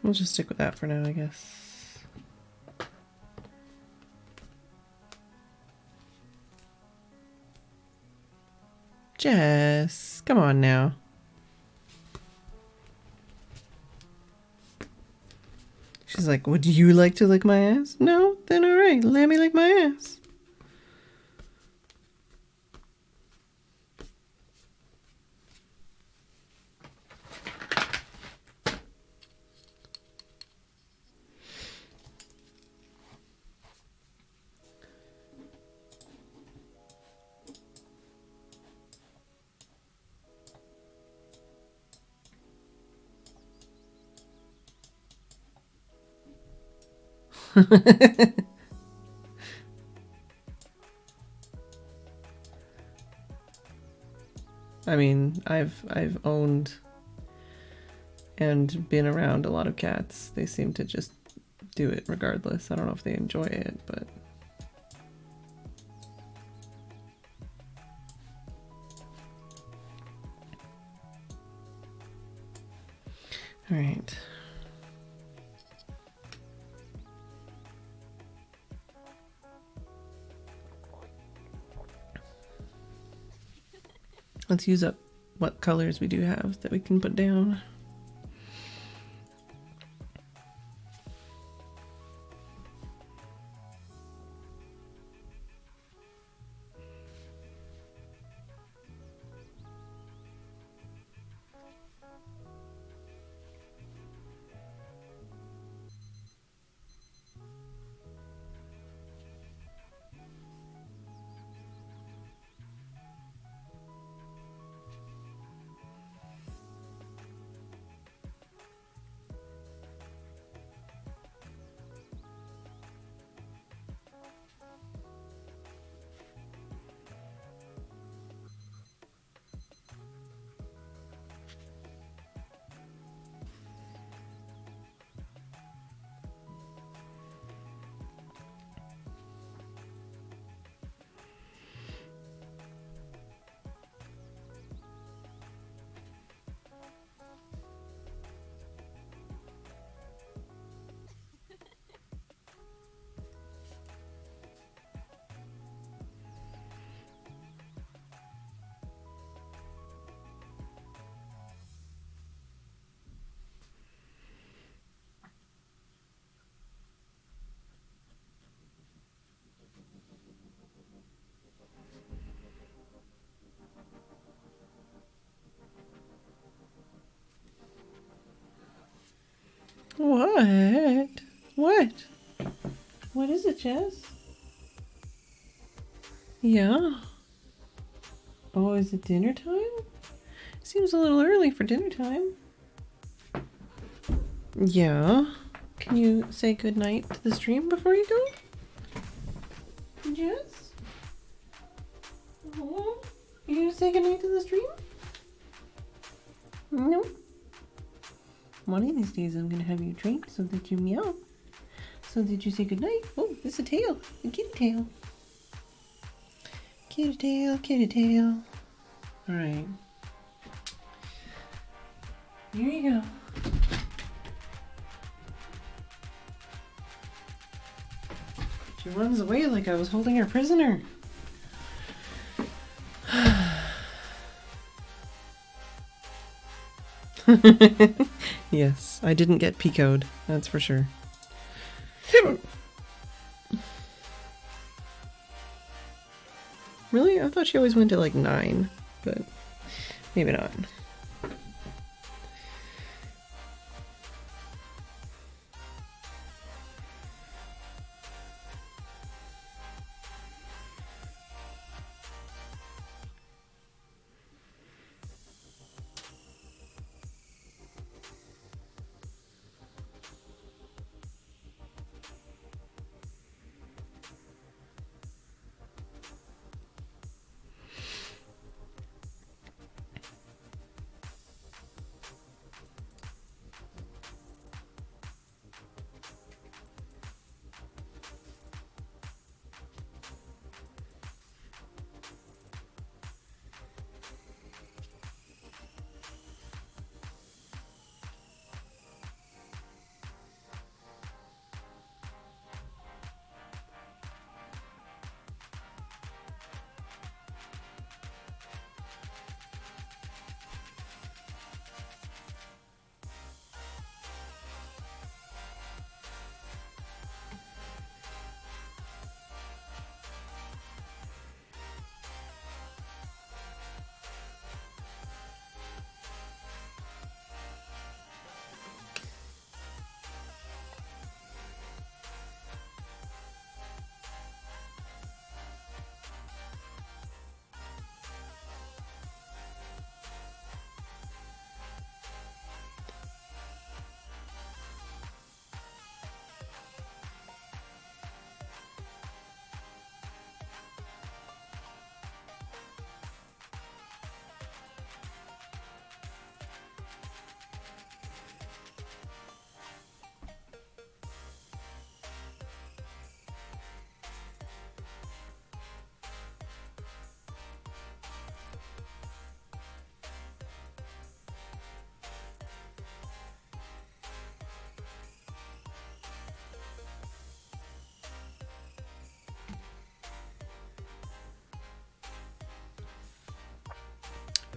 We'll just stick with that for now, I guess. Jess, come on now. She's like, would you like to lick my ass? No? Then alright, let me lick my ass. I mean, I've owned and been around a lot of cats. They seem to just do it regardless. I don't know if they enjoy it, but all right. Let's use up what colors we do have that we can put down. What? What? What is it, Jess? Yeah. Oh, is it dinner time? Seems a little early for dinner time. Yeah. Can you say goodnight to the stream before you go? Jess? Oh, you gonna say goodnight to the stream? No. One of these days I'm gonna have you drink so that you meow. So that you say goodnight. Oh, it's a tail. A kitty tail. Kitty tail, kitty tail. Alright. Here you go. She runs away like I was holding her prisoner. Yes, I didn't get Picoed, that's for sure. Really? I thought she always went to like 9, but maybe not.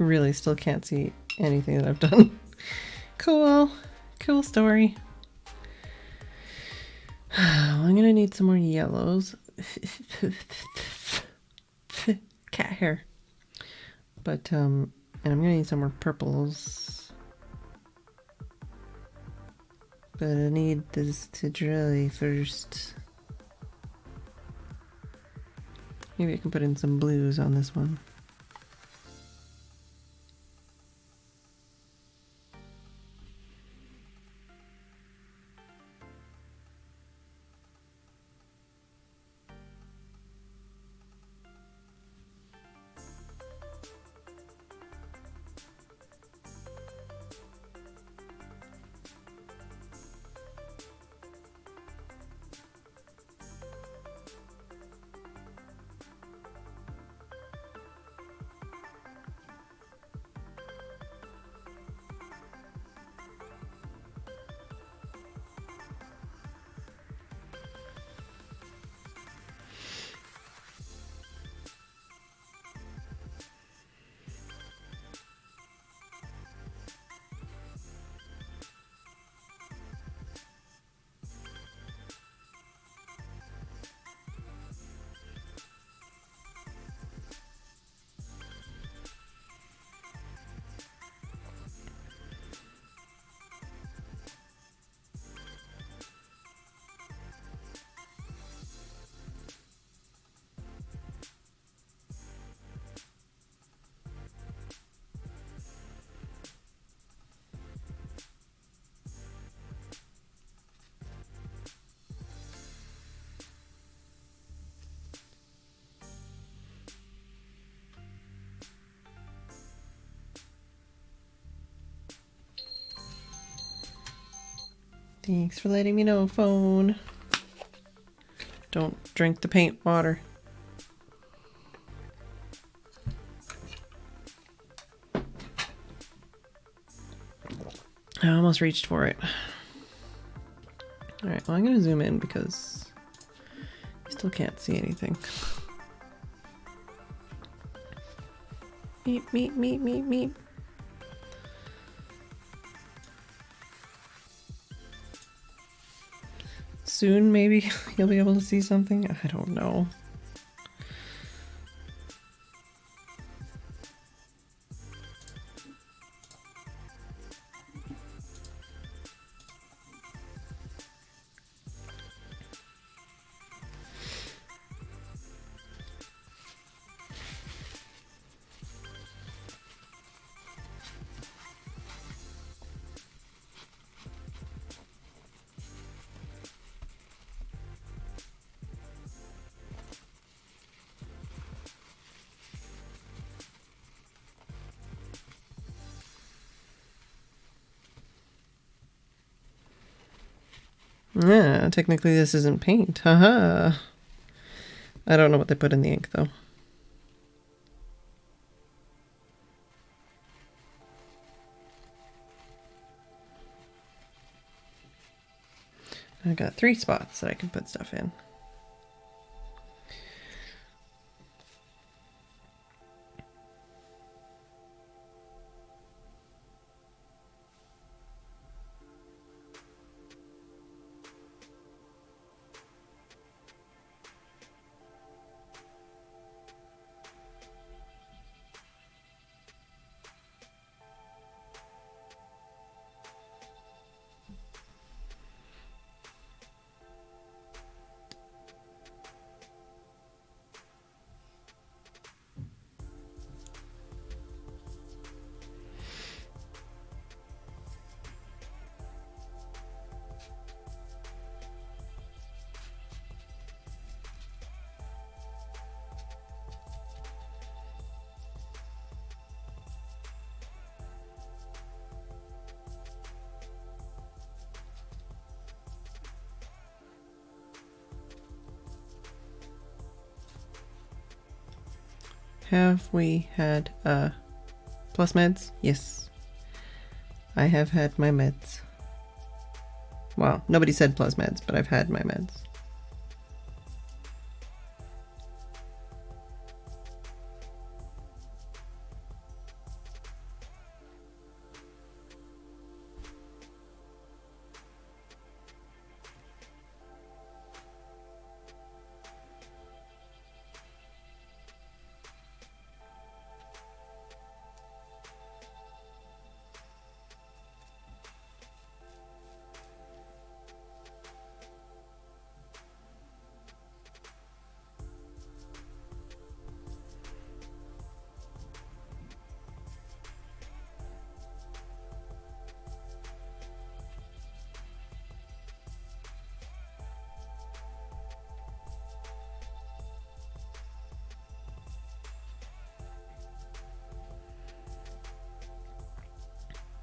really still can't see anything that I've done. Cool. Cool story. I'm gonna need some more yellows. Cat hair. But, and I'm gonna need some more purples. But I need this to dry first. Maybe I can put in some blues on this one. Thanks for letting me know, phone. Don't drink the paint water. I almost reached for it. Alright, well I'm going to zoom in because I still can't see anything. Meep, meep, meep, meep, meep. Soon, maybe you'll be able to see something. I don't know. Yeah, technically this isn't paint. Haha. I don't know what they put in the ink though. I've got 3 spots that I can put stuff in. Have we had plus meds? Yes. I have had my meds. Well, nobody said plus meds, but I've had my meds.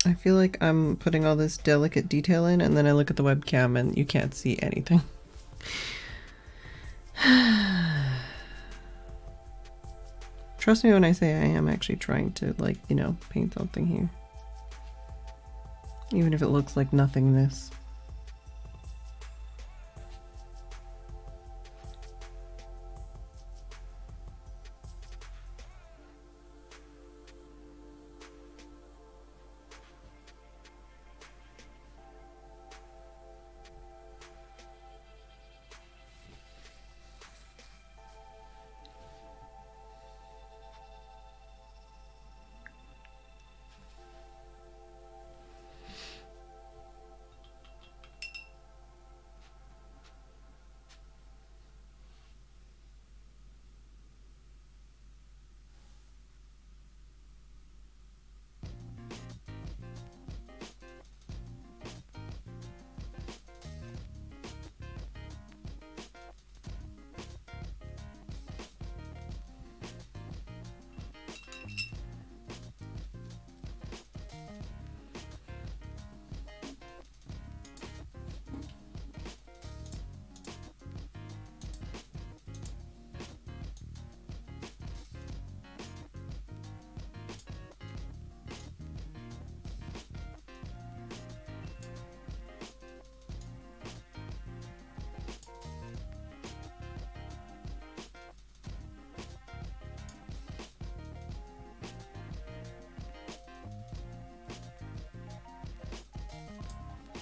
I feel like I'm putting all this delicate detail in, and then I look at the webcam and you can't see anything. Trust me when I say I am actually trying to, like, you know, paint something here. Even if it looks like nothingness.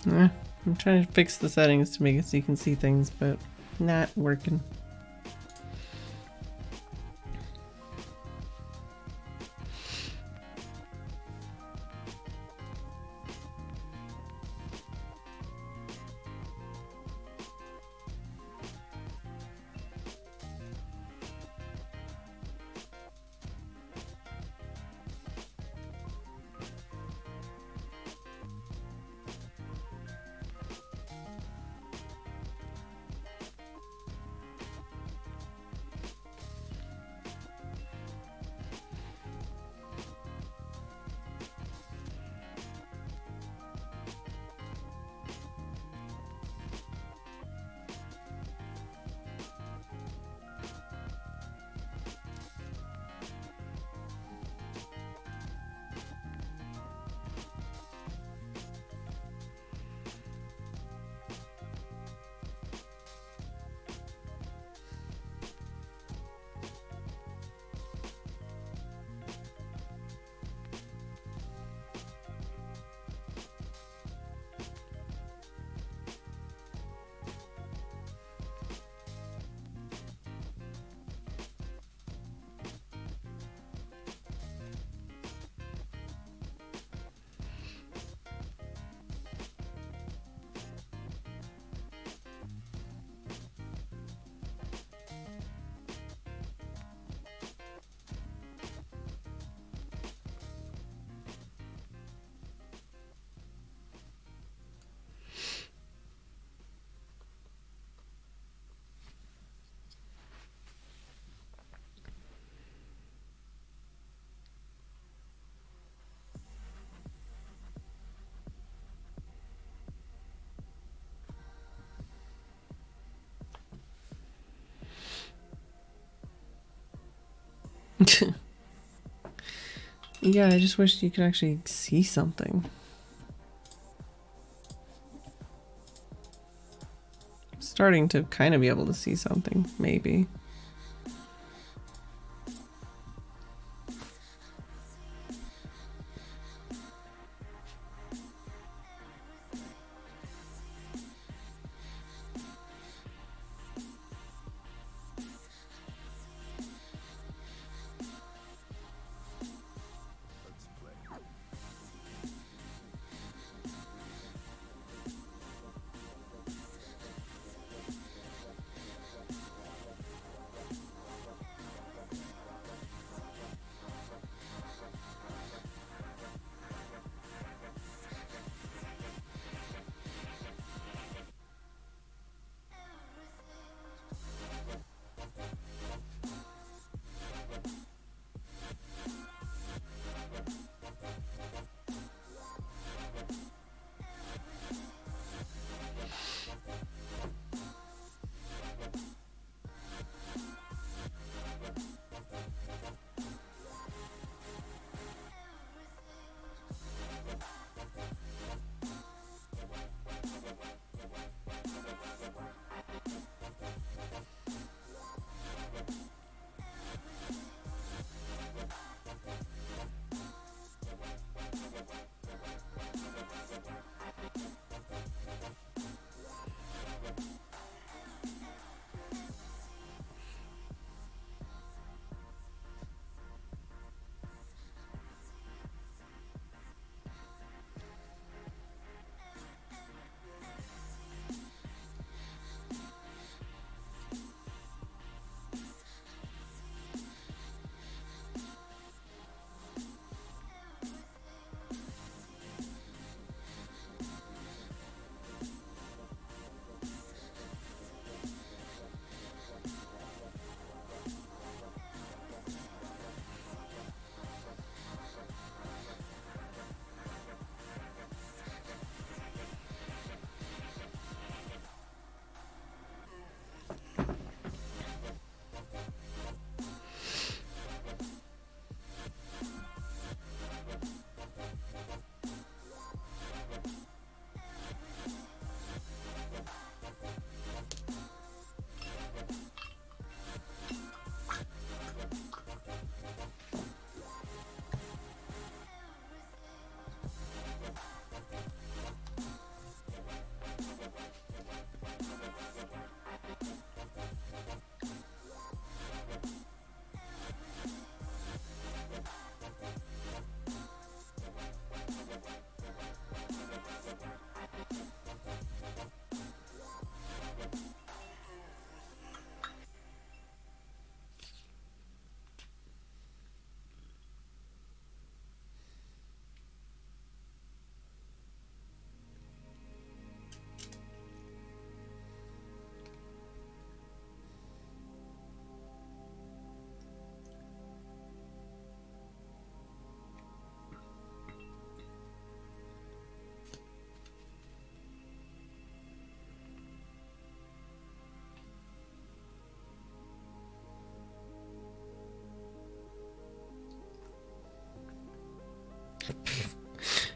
I'm trying to fix the settings to make it so you can see things, but not working. Yeah, I just wish you could actually see something. Starting to kind of be able to see something, maybe.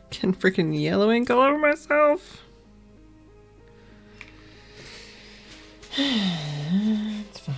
Getting freaking yellow ink all over myself. It's fine.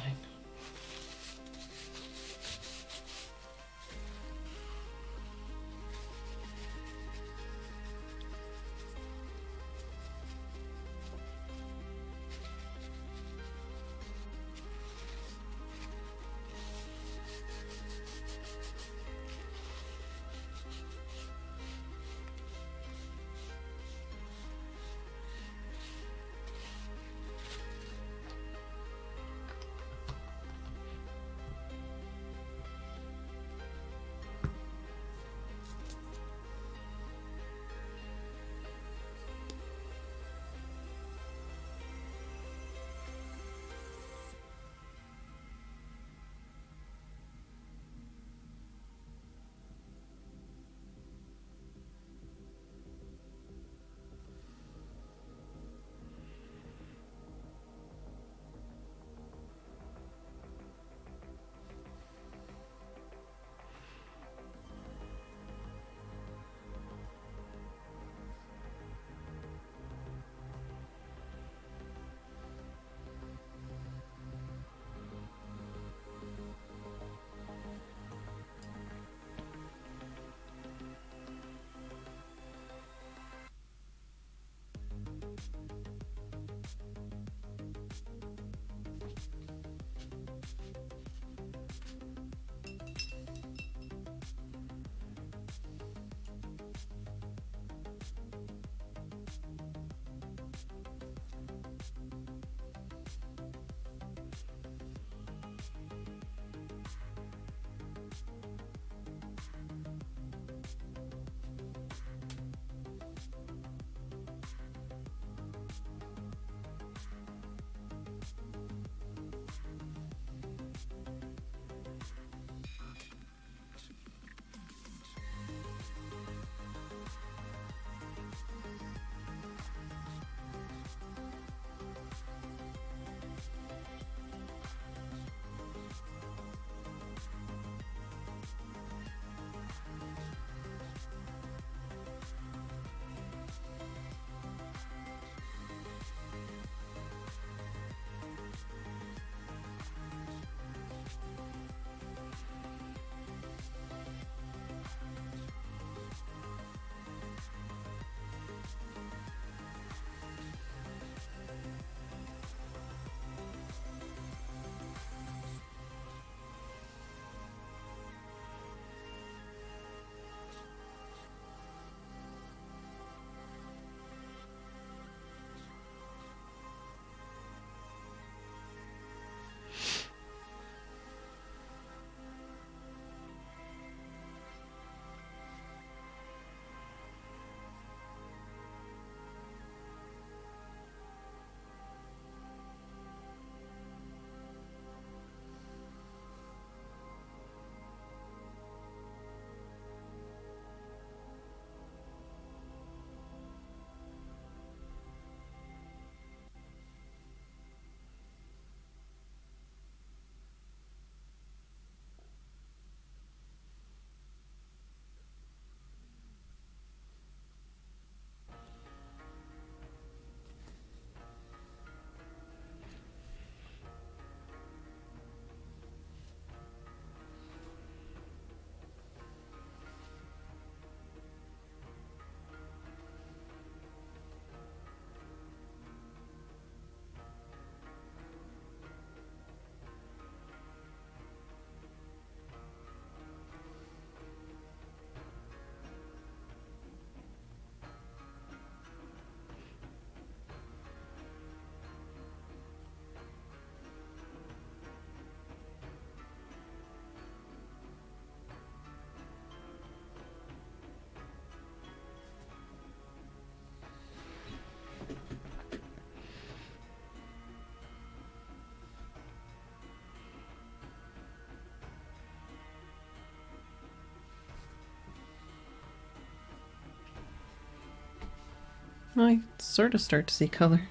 I sort of start to see color.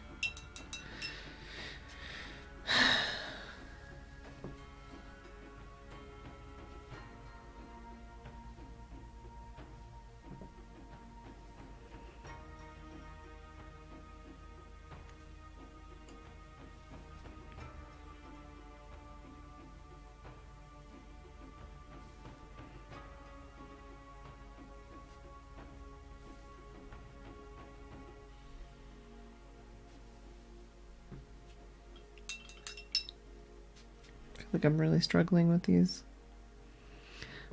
Like I'm really struggling with these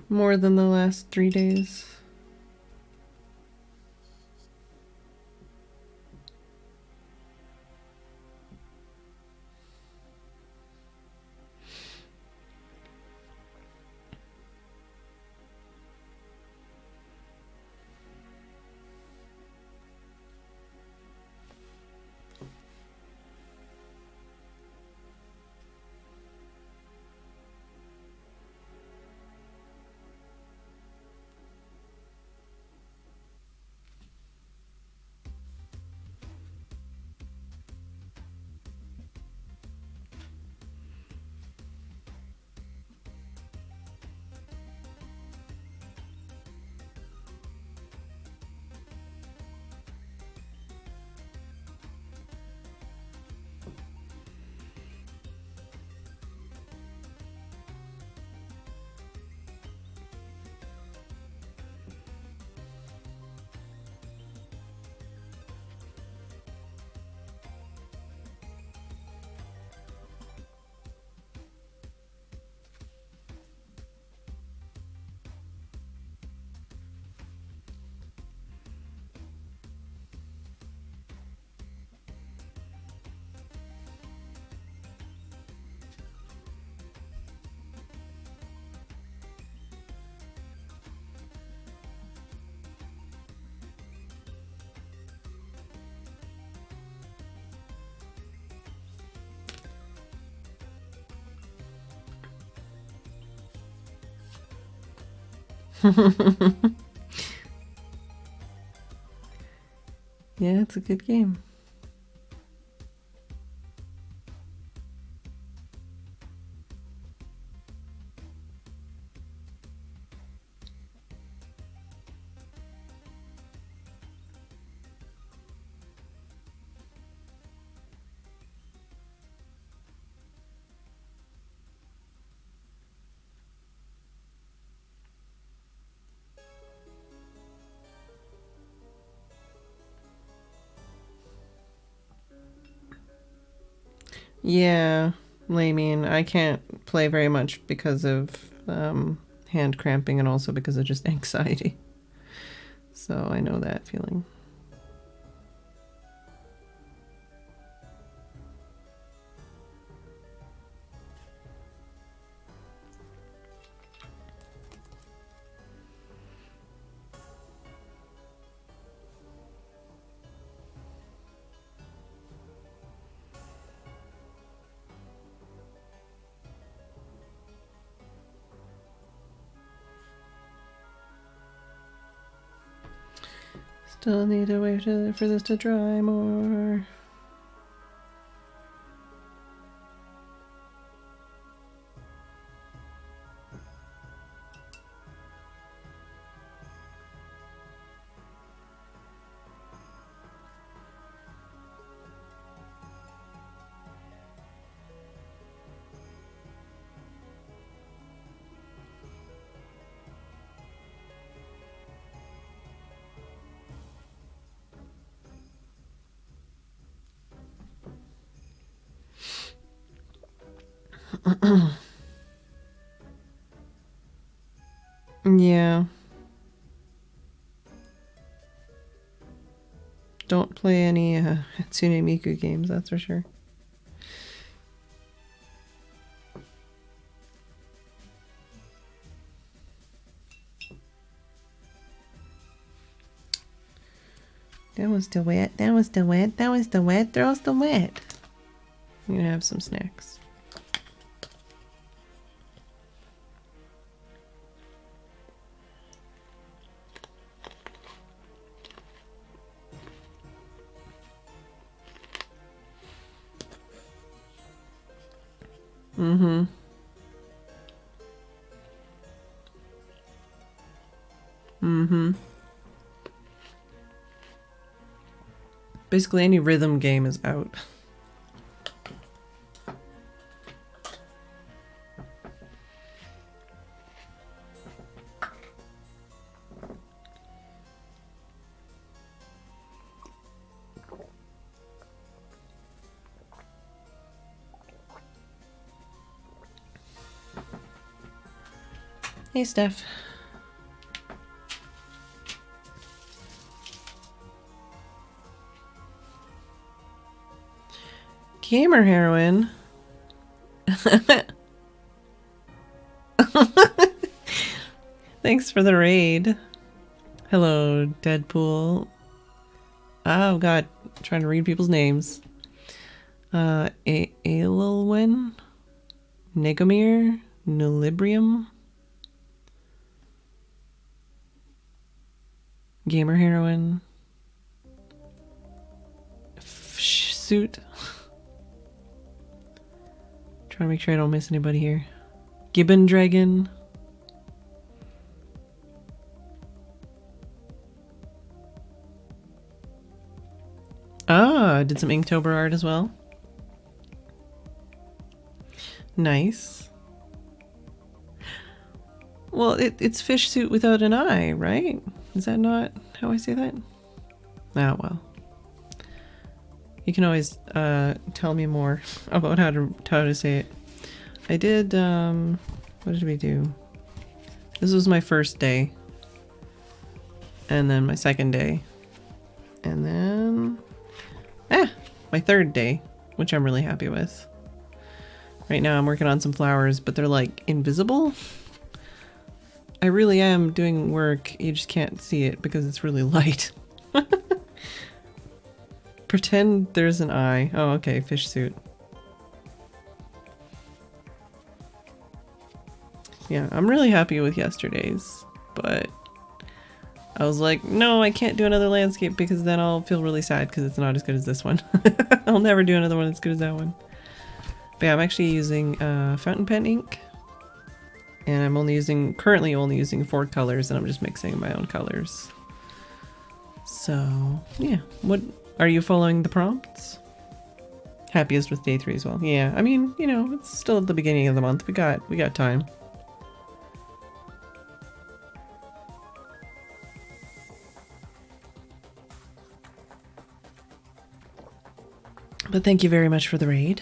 more than the last 3 days. Yeah, it's a good game. Yeah, I mean, I can't play very much because of hand cramping and also because of just anxiety. So I know that feeling. Still need a way for this to dry more. Yeah. Don't play any Hatsune Miku games, that's for sure. That was the wet, that was the wet, that was the wet, there's the wet. I'm gonna have some snacks. Mm-hmm. Mm-hmm. Basically any rhythm game is out. Hey, Steph. Gamer heroine. Thanks for the raid. Hello, Deadpool. Oh god, I'm trying to read people's names. Aelwyn, Negomir, Nulibrium, Gamer Heroine, Suit. Trying to make sure I don't miss anybody here. Gibbon Dragon. Ah, did some Inktober art as well. Nice. Well, it's fish suit without an eye, right? Is that not how I say that? Ah, well. You can always tell me more about how to say it. I did, what did we do? This was my first day. And then my second day. And then, my third day, which I'm really happy with. Right now I'm working on some flowers, but they're like invisible. I really am doing work, you just can't see it because it's really light. Pretend there's an eye. Oh, okay, fish suit. Yeah, I'm really happy with yesterday's, but I was like, no, I can't do another landscape because then I'll feel really sad because it's not as good as this one. I'll never do another one as good as that one. But yeah, I'm actually using fountain pen ink. And I'm currently only using 4 colors, and I'm just mixing my own colors. So, yeah. What are you following the prompts? Happiest with day 3 as well. Yeah, I mean, you know, it's still at the beginning of the month. We got time. But thank you very much for the raid.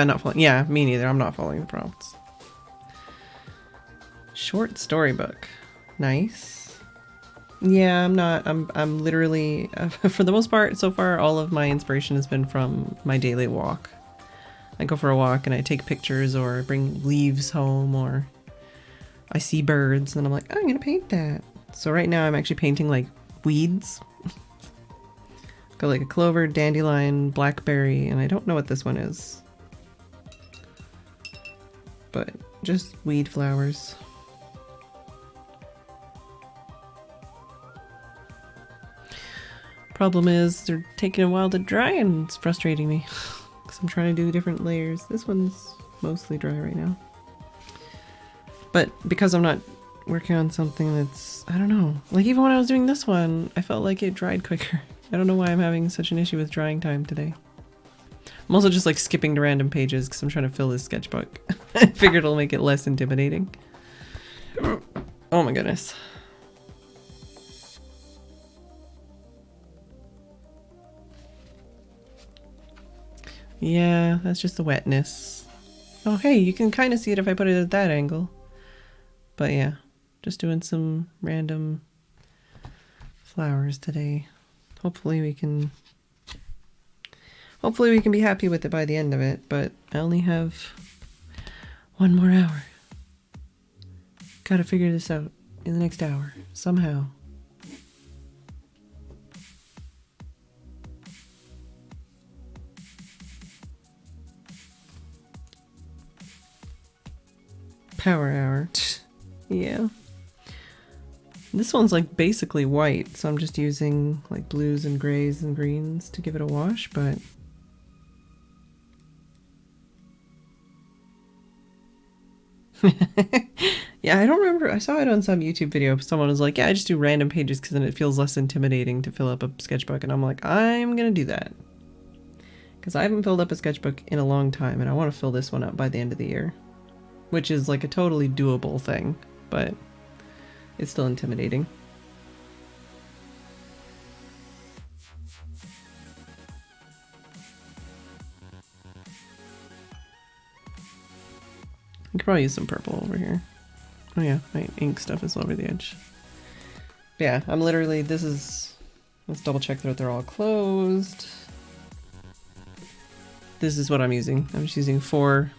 Not following. Yeah, me neither. I'm not following the prompts. Short storybook. Nice. Yeah, I'm not. I'm literally, for the most part, so far, all of my inspiration has been from my daily walk. I go for a walk and I take pictures or bring leaves home, or I see birds and I'm like, I'm gonna paint that. So right now I'm actually painting like weeds. Got like a clover, dandelion, blackberry, and I don't know what this one is. But just weed flowers. Problem is they're taking a while to dry and it's frustrating me because I'm trying to do different layers. This one's mostly dry right now. But because I'm not working on something that's, I don't know, like even when I was doing this one, I felt like it dried quicker. I don't know why I'm having such an issue with drying time today. I'm also just like skipping to random pages because I'm trying to fill this sketchbook. I figured it'll make it less intimidating. Oh my goodness. Yeah, that's just the wetness. Oh hey, you can kind of see it if I put it at that angle. But yeah, just doing some random flowers today. Hopefully we can be happy with it by the end of it, but I only have 1 more hour. Gotta figure this out in the next hour, somehow. Power hour. Yeah. This one's like basically white, so I'm just using like blues and grays and greens to give it a wash, but yeah, I don't remember. I saw it on some YouTube video. Someone was like, yeah, I just do random pages because then it feels less intimidating to fill up a sketchbook. And I'm like, I'm going to do that. Because I haven't filled up a sketchbook in a long time and I want to fill this one up by the end of the year. Which is like a totally doable thing, but it's still intimidating. I could probably use some purple over here. Oh yeah, my ink stuff is over the edge. But yeah, I'm literally, this is, let's double check that they're all closed. This is what I'm using. I'm just using four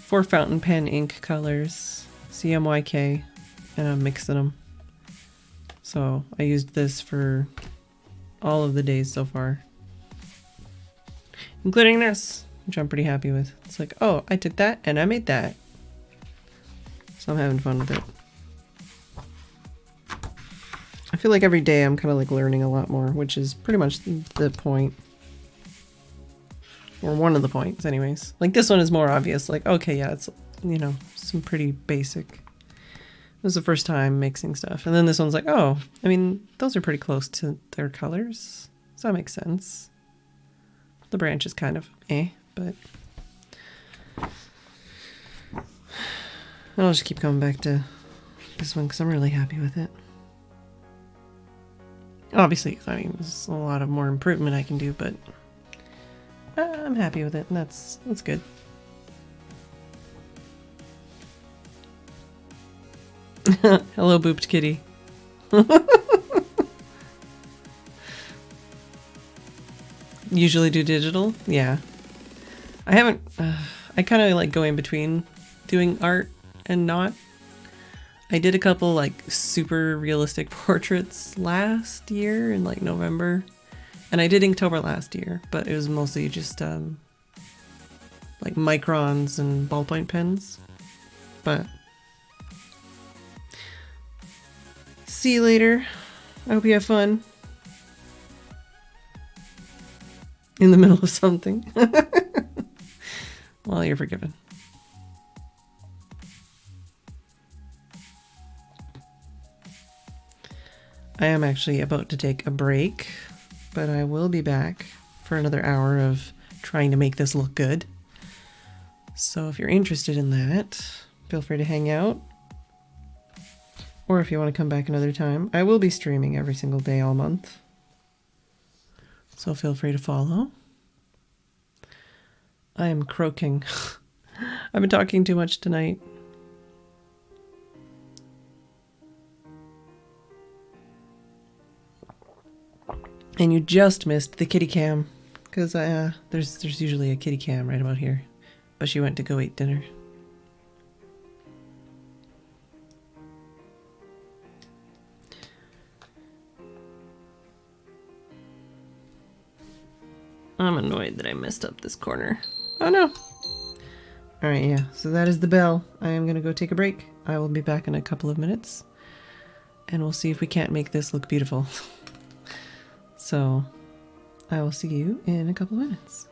fountain pen ink colors, CMYK, and I'm mixing them. So I used this for all of the days so far, including this, which I'm pretty happy with. It's like, oh, I took that and I made that. So I'm having fun with it. I feel like every day I'm kind of like learning a lot more, which is pretty much the point. Or one of the points anyways. Like this one is more obvious. Like, okay, yeah, it's, you know, some pretty basic. It was the first time mixing stuff. And then this one's like, oh, I mean, those are pretty close to their colors. So that makes sense. The branch is kind of but I'll just keep coming back to this one because I'm really happy with it. Obviously, I mean, there's a lot of more improvement I can do, but I'm happy with it, and that's good. Hello, booped kitty. Usually do digital? Yeah. I haven't, I kind of like go in between doing art and not. I did a couple like super realistic portraits last year in like November. And I did Inktober last year, but it was mostly just like microns and ballpoint pens. But see you later. I hope you have fun. In the middle of something. Well, you're forgiven. I am actually about to take a break, but I will be back for another hour of trying to make this look good. So if you're interested in that, feel free to hang out. Or if you want to come back another time, I will be streaming every single day all month. So feel free to follow. I am croaking. I've been talking too much tonight. And you just missed the kitty cam, because there's usually a kitty cam right about here, but she went to go eat dinner. I'm annoyed that I messed up this corner. Oh no! Alright, yeah, so that is the bell. I am gonna go take a break. I will be back in a couple of minutes, and we'll see if we can't make this look beautiful. So, I will see you in a couple of minutes.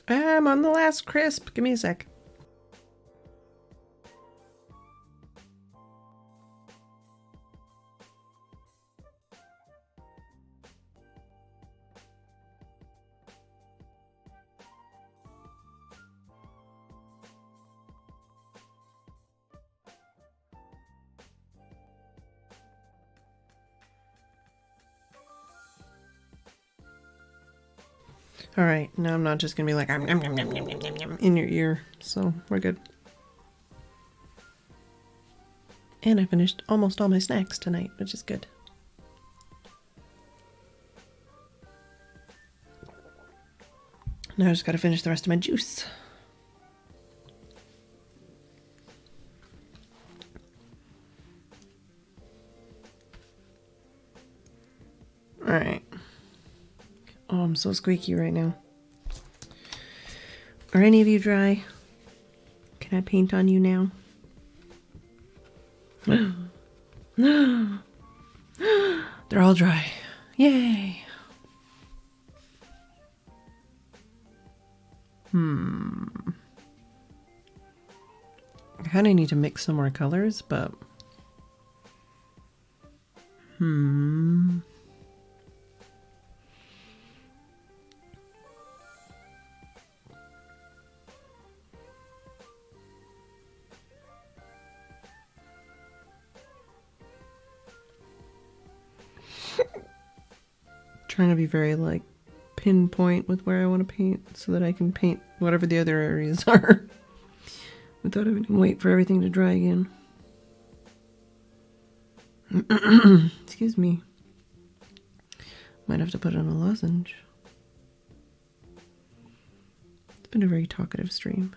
I'm on the last crisp. Give me a sec. All right, now I'm not just gonna be like in your ear, so we're good. And I finished almost all my snacks tonight, which is good. Now I just gotta finish the rest of my juice. All right. Oh, I'm so squeaky right now. Are any of you dry? Can I paint on you now? They're all dry. Yay! I kind of need to mix some more colors, but trying to be very like pinpoint with where I want to paint so that I can paint whatever the other areas are without having to wait for everything to dry again. Excuse me. Might have to put on a lozenge. It's been a very talkative stream.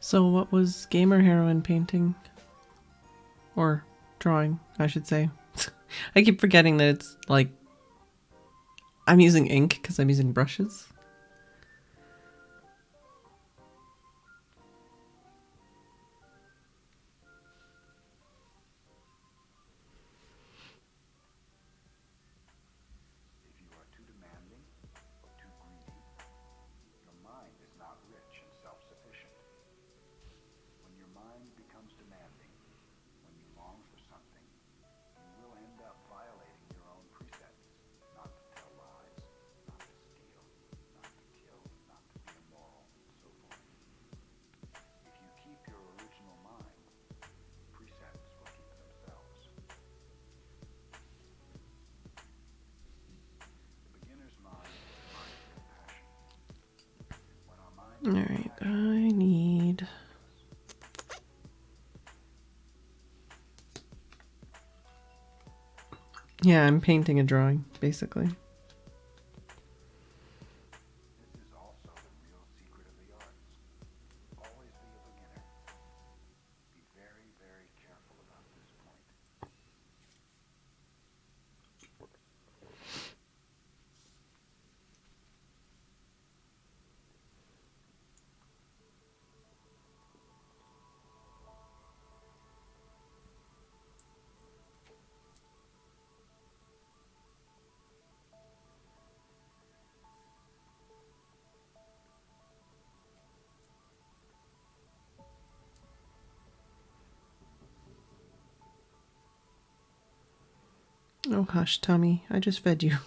So what was Gamer Heroine painting? Or drawing, I should say. I keep forgetting that it's like I'm using ink because I'm using brushes. Alright, I need... Yeah, I'm painting a drawing, basically. Oh, hush, Tommy. I just fed you.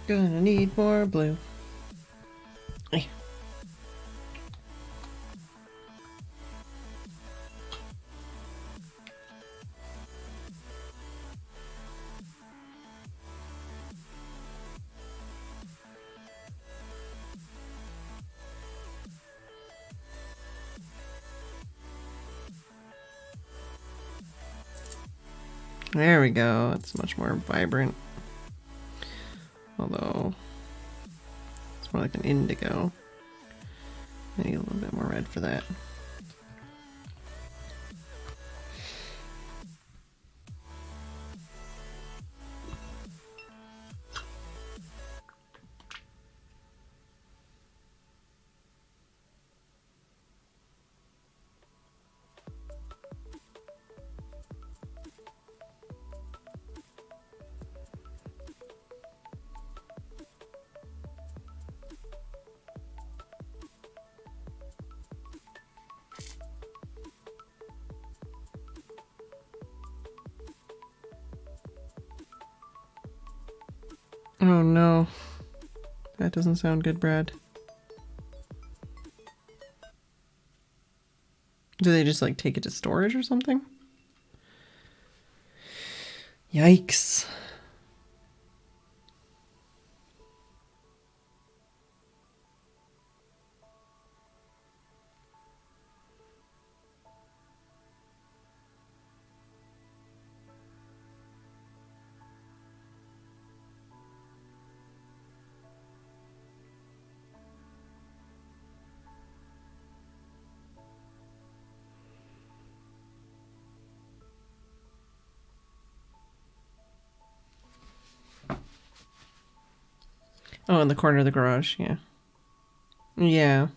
Gonna need more blue. Hey. There we go. It's much more vibrant. Although, it's more like an indigo. I need a little bit more red for that. Oh no. That doesn't sound good, Brad. Do they just like take it to storage or something? Yikes. Oh, in the corner of the garage, yeah. Yeah.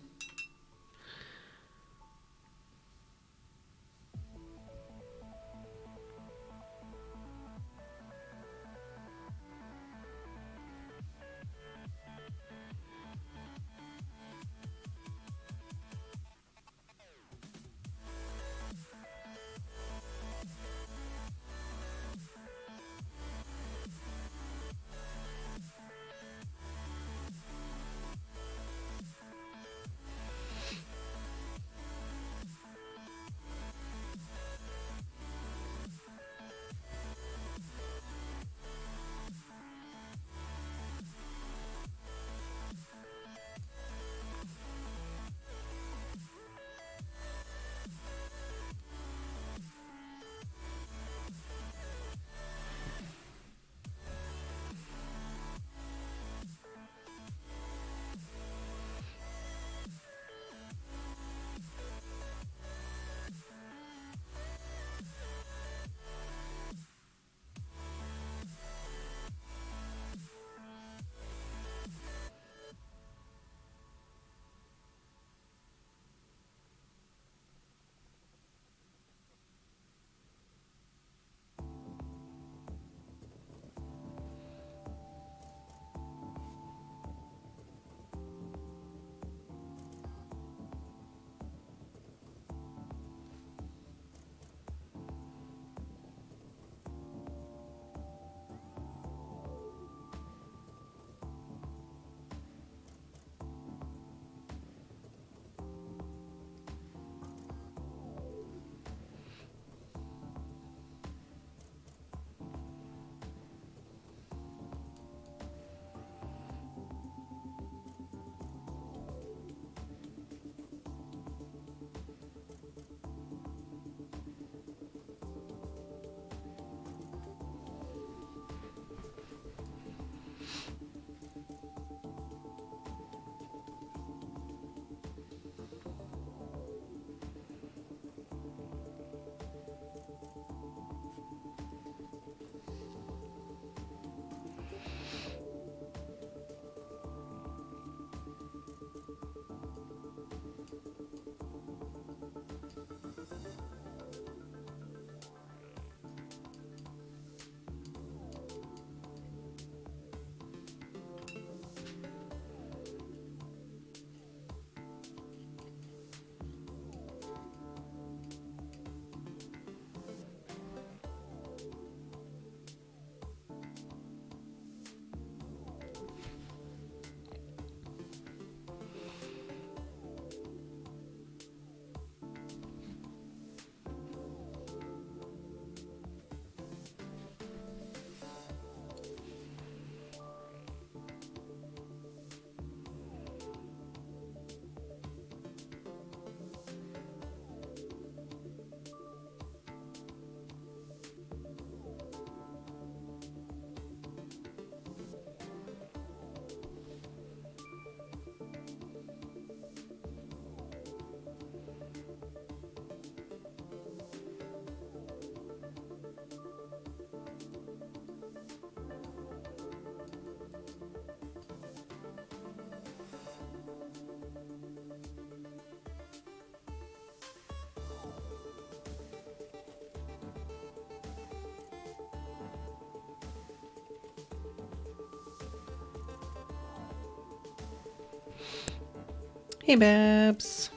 Hey, Babs.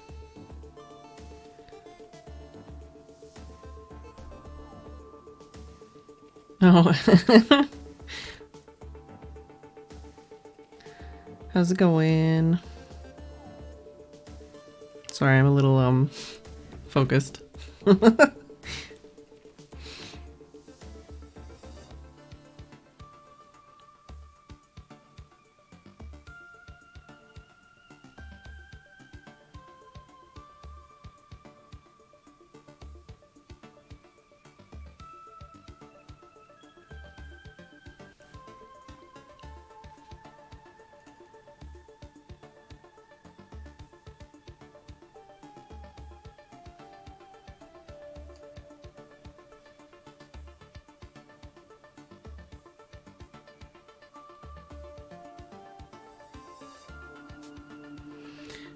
Oh. How's it going? Sorry, I'm a little, focused.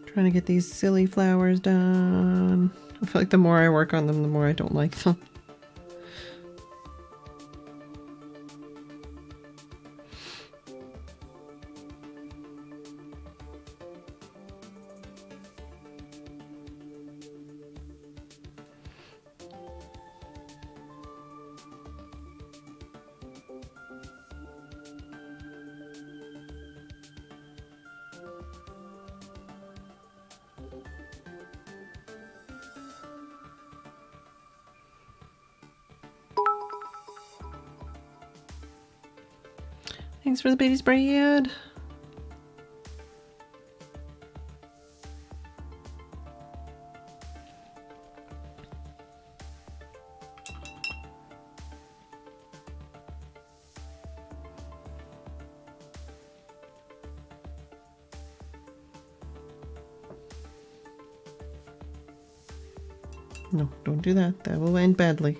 Trying to get these silly flowers done. I feel like the more I work on them, the more I don't like them. Thanks for the baby's bread. No, don't do that. That will end badly.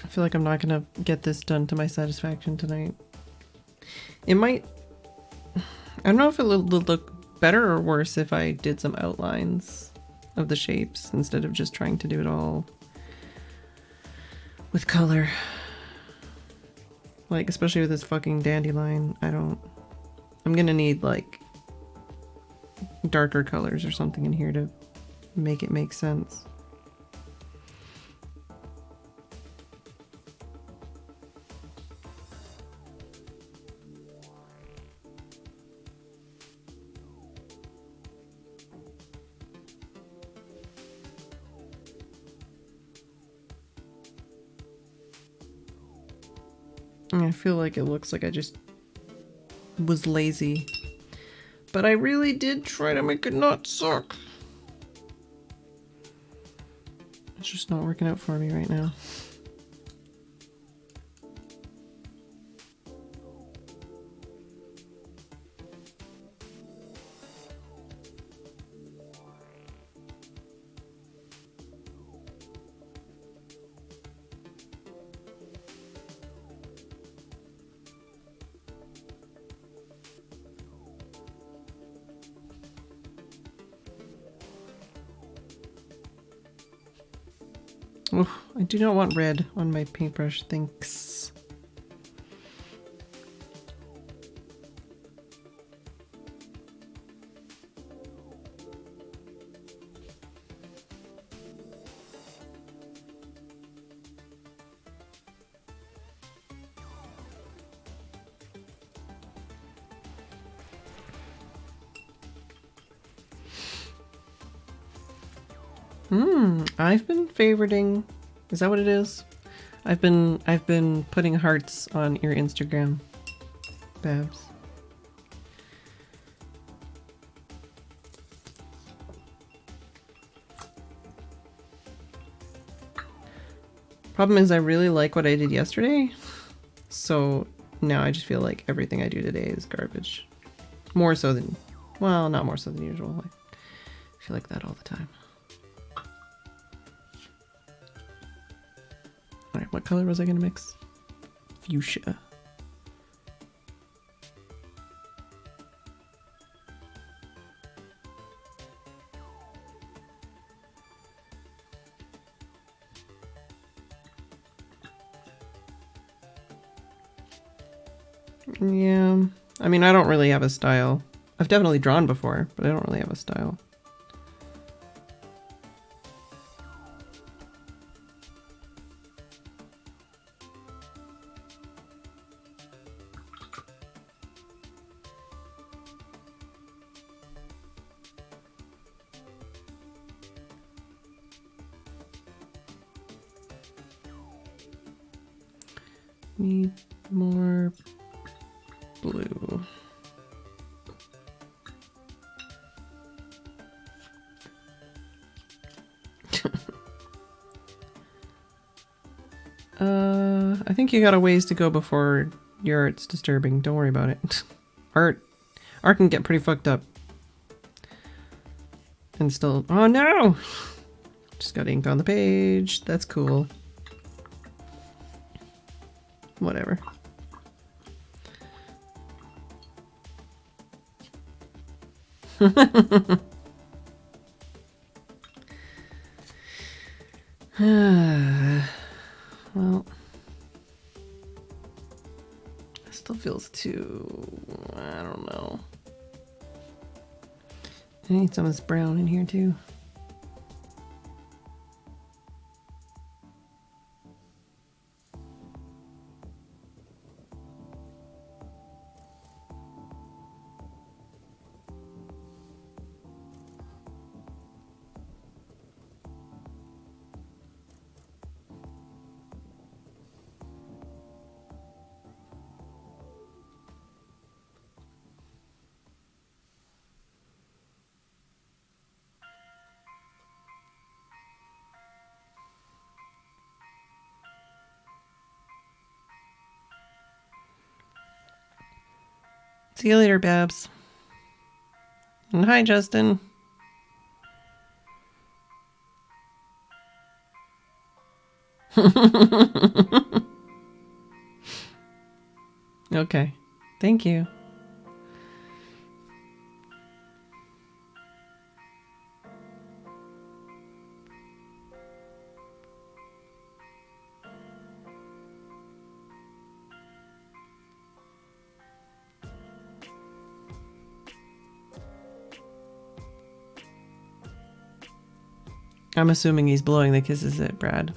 I feel like I'm not gonna get this done to my satisfaction tonight. It might... I don't know if it would look better or worse if I did some outlines of the shapes instead of just trying to do it all with color. Like, especially with this fucking dandelion, I'm gonna need, like, darker colors or something in here to make it make sense. I feel like it looks like I just was lazy. But I really did try to make it not suck. It's just not working out for me right now. Oh, I do not want red on my paintbrush, thanks. I've been favoriting. Is that what it is? I've been putting hearts on your Instagram. Babs. Problem is I really like what I did yesterday, so now I just feel like everything I do today is garbage. More so than, well, not more so than usual. I feel like that all the time. Alright, what color was I gonna mix? Fuchsia. Yeah, I mean, I don't really have a style. I've definitely drawn before, but I don't really have a style. Need more blue. I think you got a ways to go before your art's disturbing. Don't worry about it. Art can get pretty fucked up. And still, oh no! Just got ink on the page. That's cool. Whatever. Well, it still feels too, I don't know. I need some of this brown in here too. See you later, Babs. And hi, Justin. Okay. Thank you. I'm assuming he's blowing the kisses at Brad.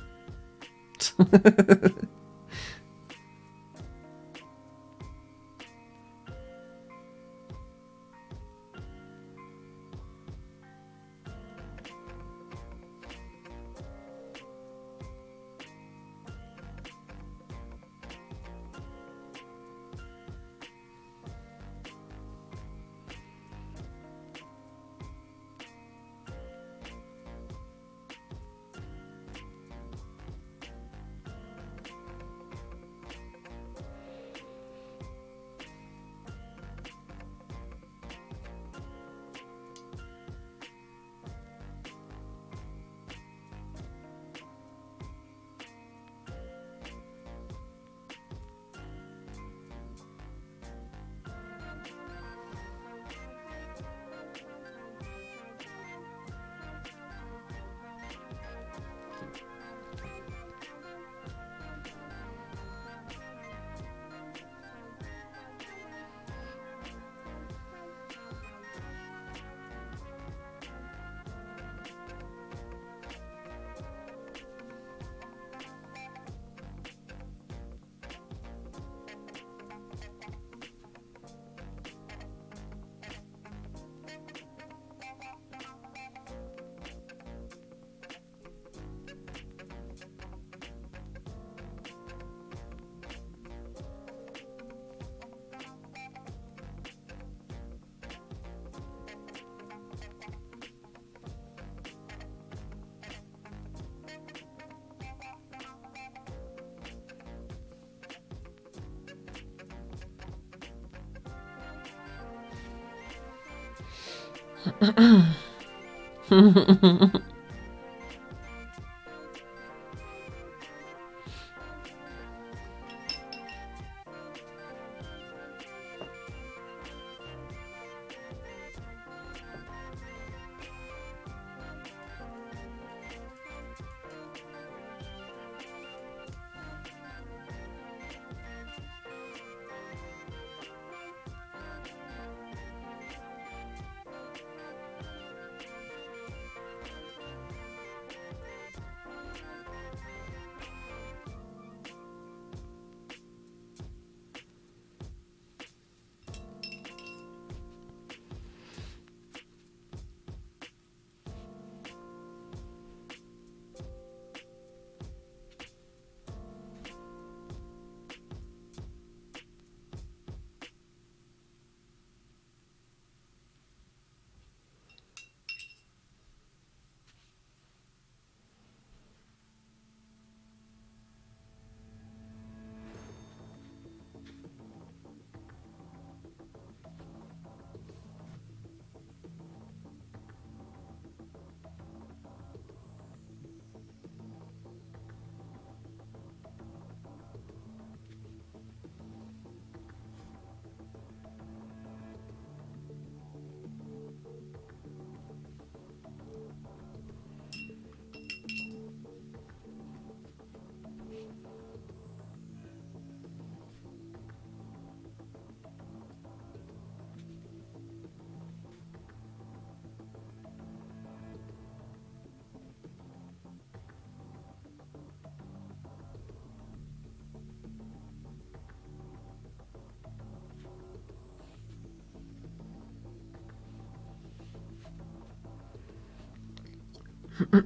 I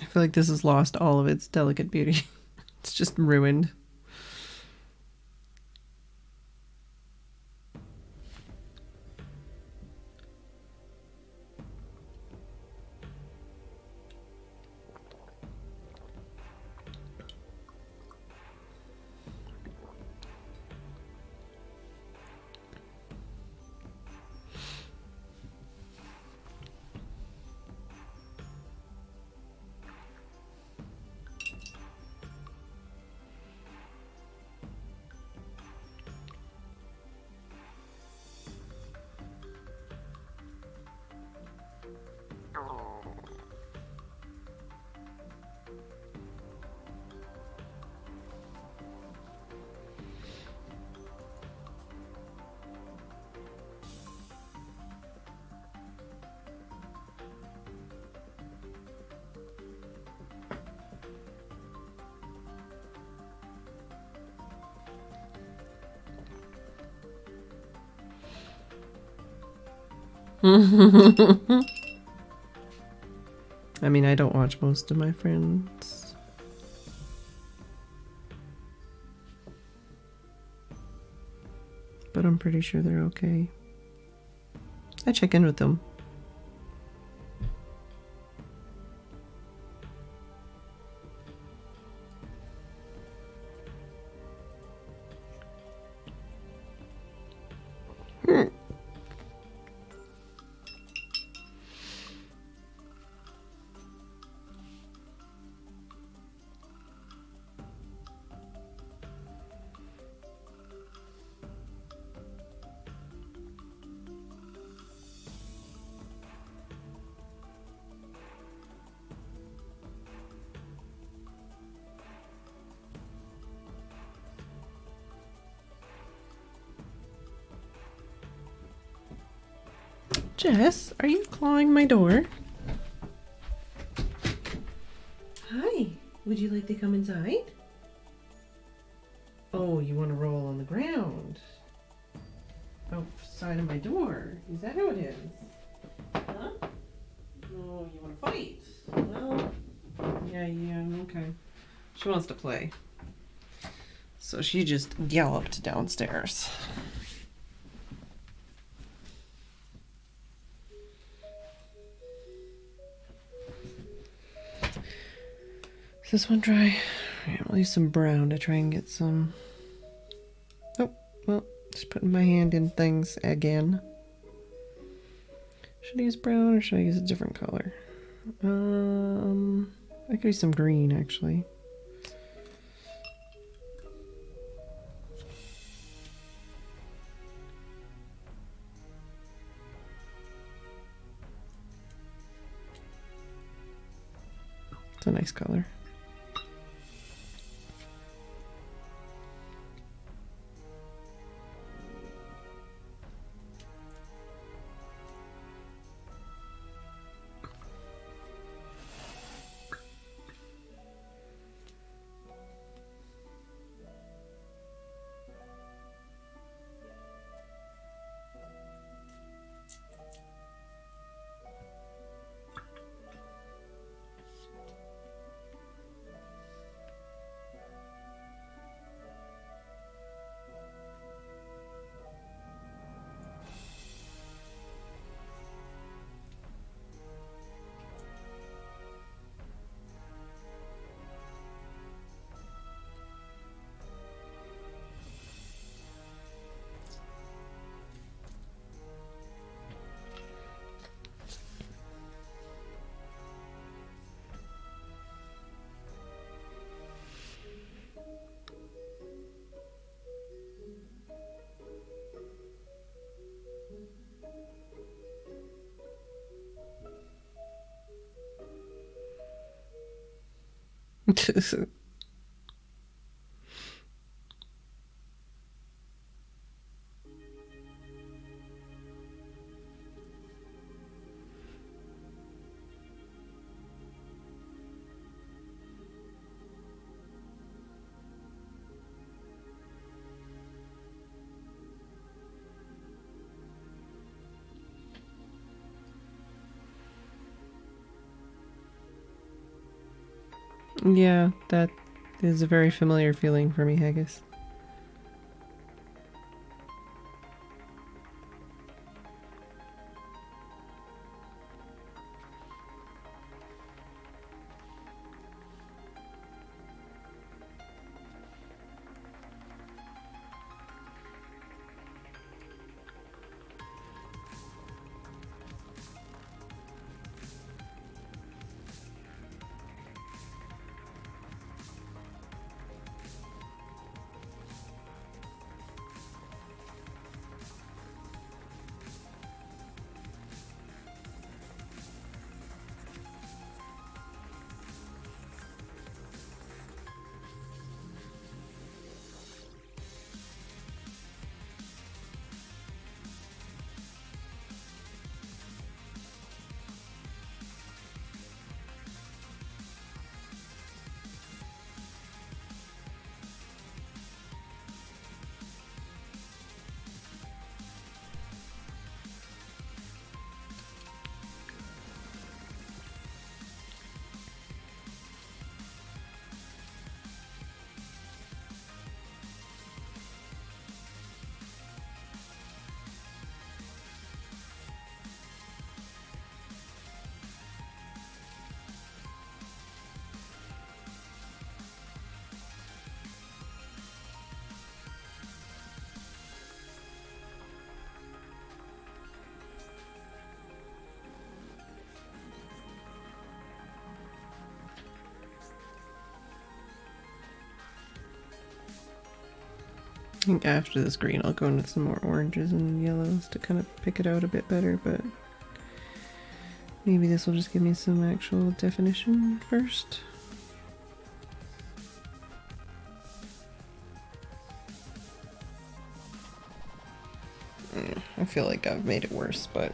feel like this has lost all of its delicate beauty. It's just ruined. I mean, I don't watch most of my friends. But I'm pretty sure they're okay. I check in with them. Jess, are you clawing my door? Hi, would you like to come inside? Oh, you want to roll on the ground? Outside of my door. Is that how it is? Huh? Oh, you want to fight? Well, yeah, okay. She wants to play. So she just galloped downstairs. Is this one dry? Yeah, I'll use some brown to try and get some. Oh, well, Just putting my hand in things again. Should I use brown or should I use a different color? I could use some green actually. It's a nice color. Yeah, that is a very familiar feeling for me, Haggis. I think after this green I'll go into some more oranges and yellows to kind of pick it out a bit better, but maybe this will just give me some actual definition first. I feel like I've made it worse, but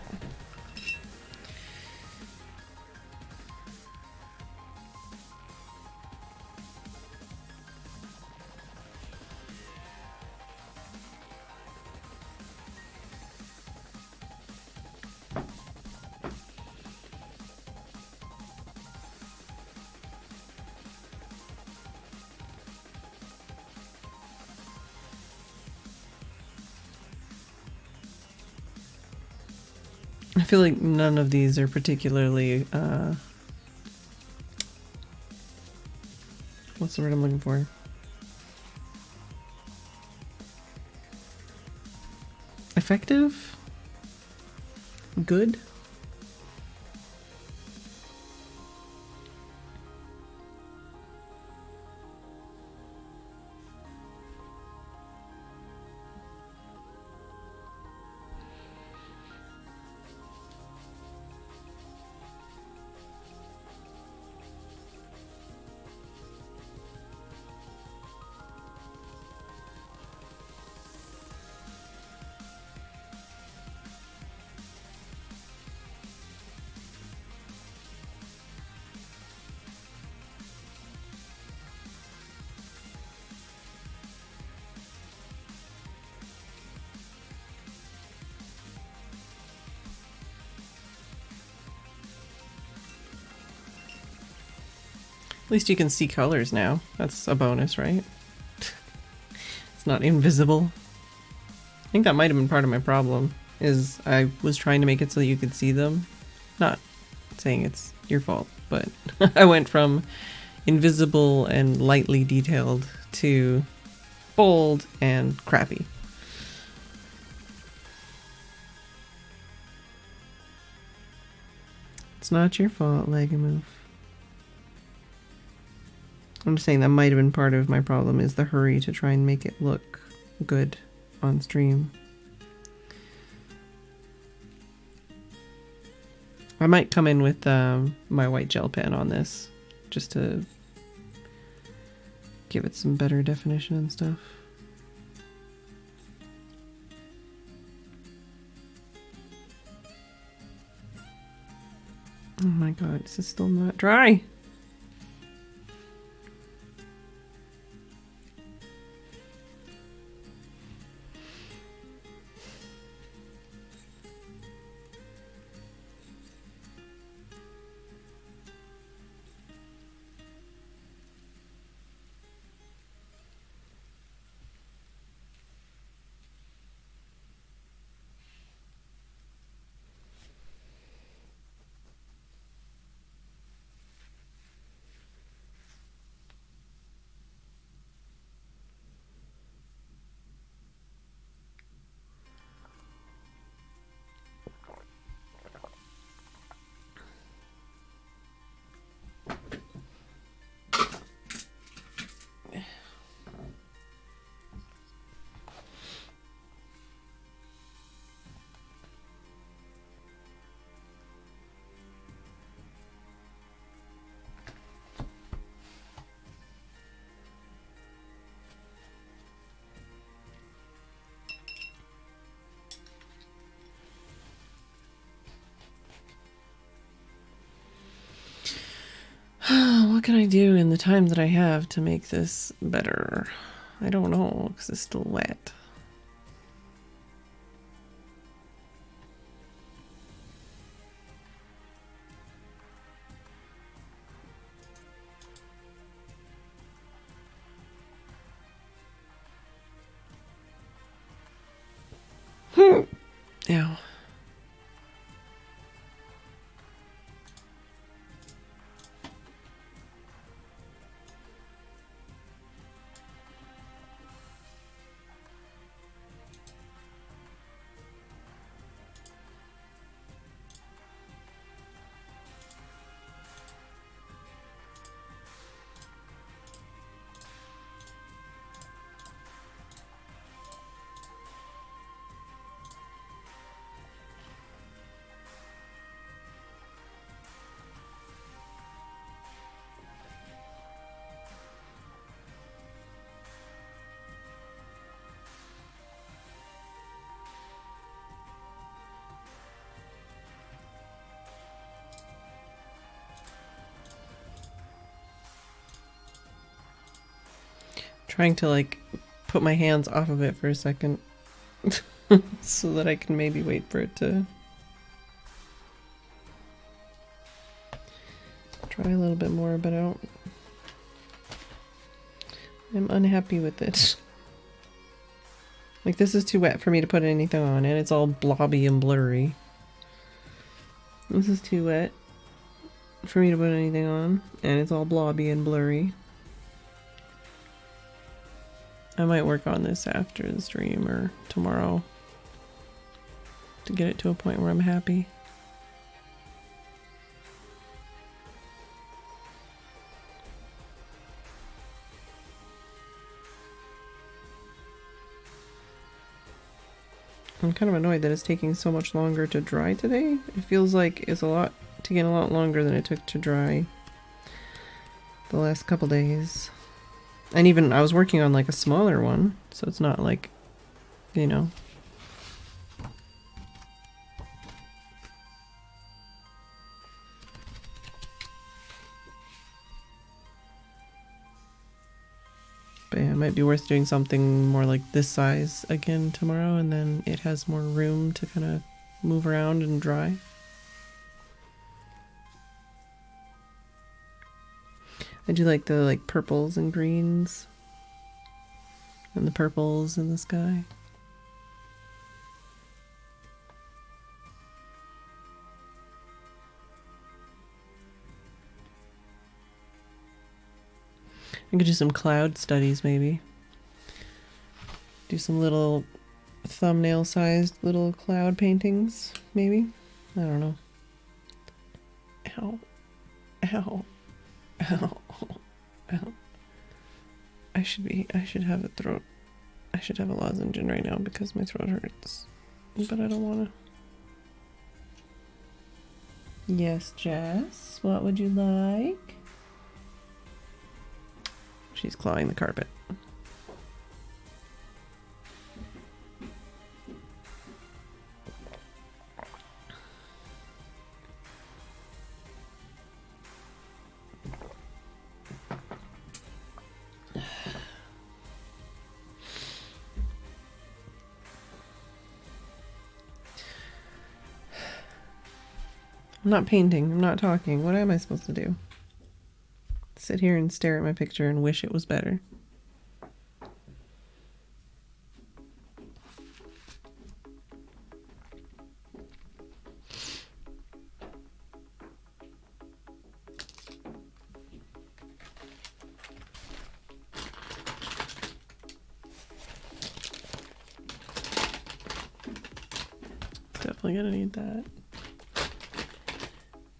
I feel like none of these are particularly, what's the word I'm looking for? Effective? Good? At least you can see colors now. That's a bonus, right? It's not invisible. I think that might have been part of my problem, is I was trying to make it so that you could see them. Not saying it's your fault, but I went from invisible and lightly detailed to bold and crappy. It's not your fault, Legamove. I'm just saying that might have been part of my problem, is the hurry to try and make it look good on stream. I might come in with my white gel pen on this, just to give it some better definition and stuff. Oh my god, this is still not dry! What can I do in the time that I have to make this better? I don't know, because it's still wet. Ew. Trying to like put my hands off of it for a second so that I can maybe wait for it to try a little bit more, but I'm unhappy with it. Like, this is too wet for me to put anything on, and it's all blobby and blurry. This is too wet for me to put anything on, and it's all blobby and blurry. I might work on this after the stream or tomorrow. to get it to a point where I'm happy. I'm kind of annoyed that it's taking so much longer to dry today. It feels like it's taking a lot longer than it took to dry the last couple days. And even I was working on like a smaller one, so it's not like, you know. But yeah, it might be worth doing something more like this size again tomorrow, and then it has more room to kind of move around and dry. I do like the purples and greens and the purples in the sky. I could do some cloud studies maybe. Do some little thumbnail sized little cloud paintings maybe. I don't know. Ow. Ow. Ow. Ow. I should have a lozenge in right now because my throat hurts. But I don't wanna. Yes, Jess. What would you like? She's clawing the carpet. I'm not painting. I'm not talking. What am I supposed to do? Sit here and stare at my picture and wish it was better. Definitely gonna need that.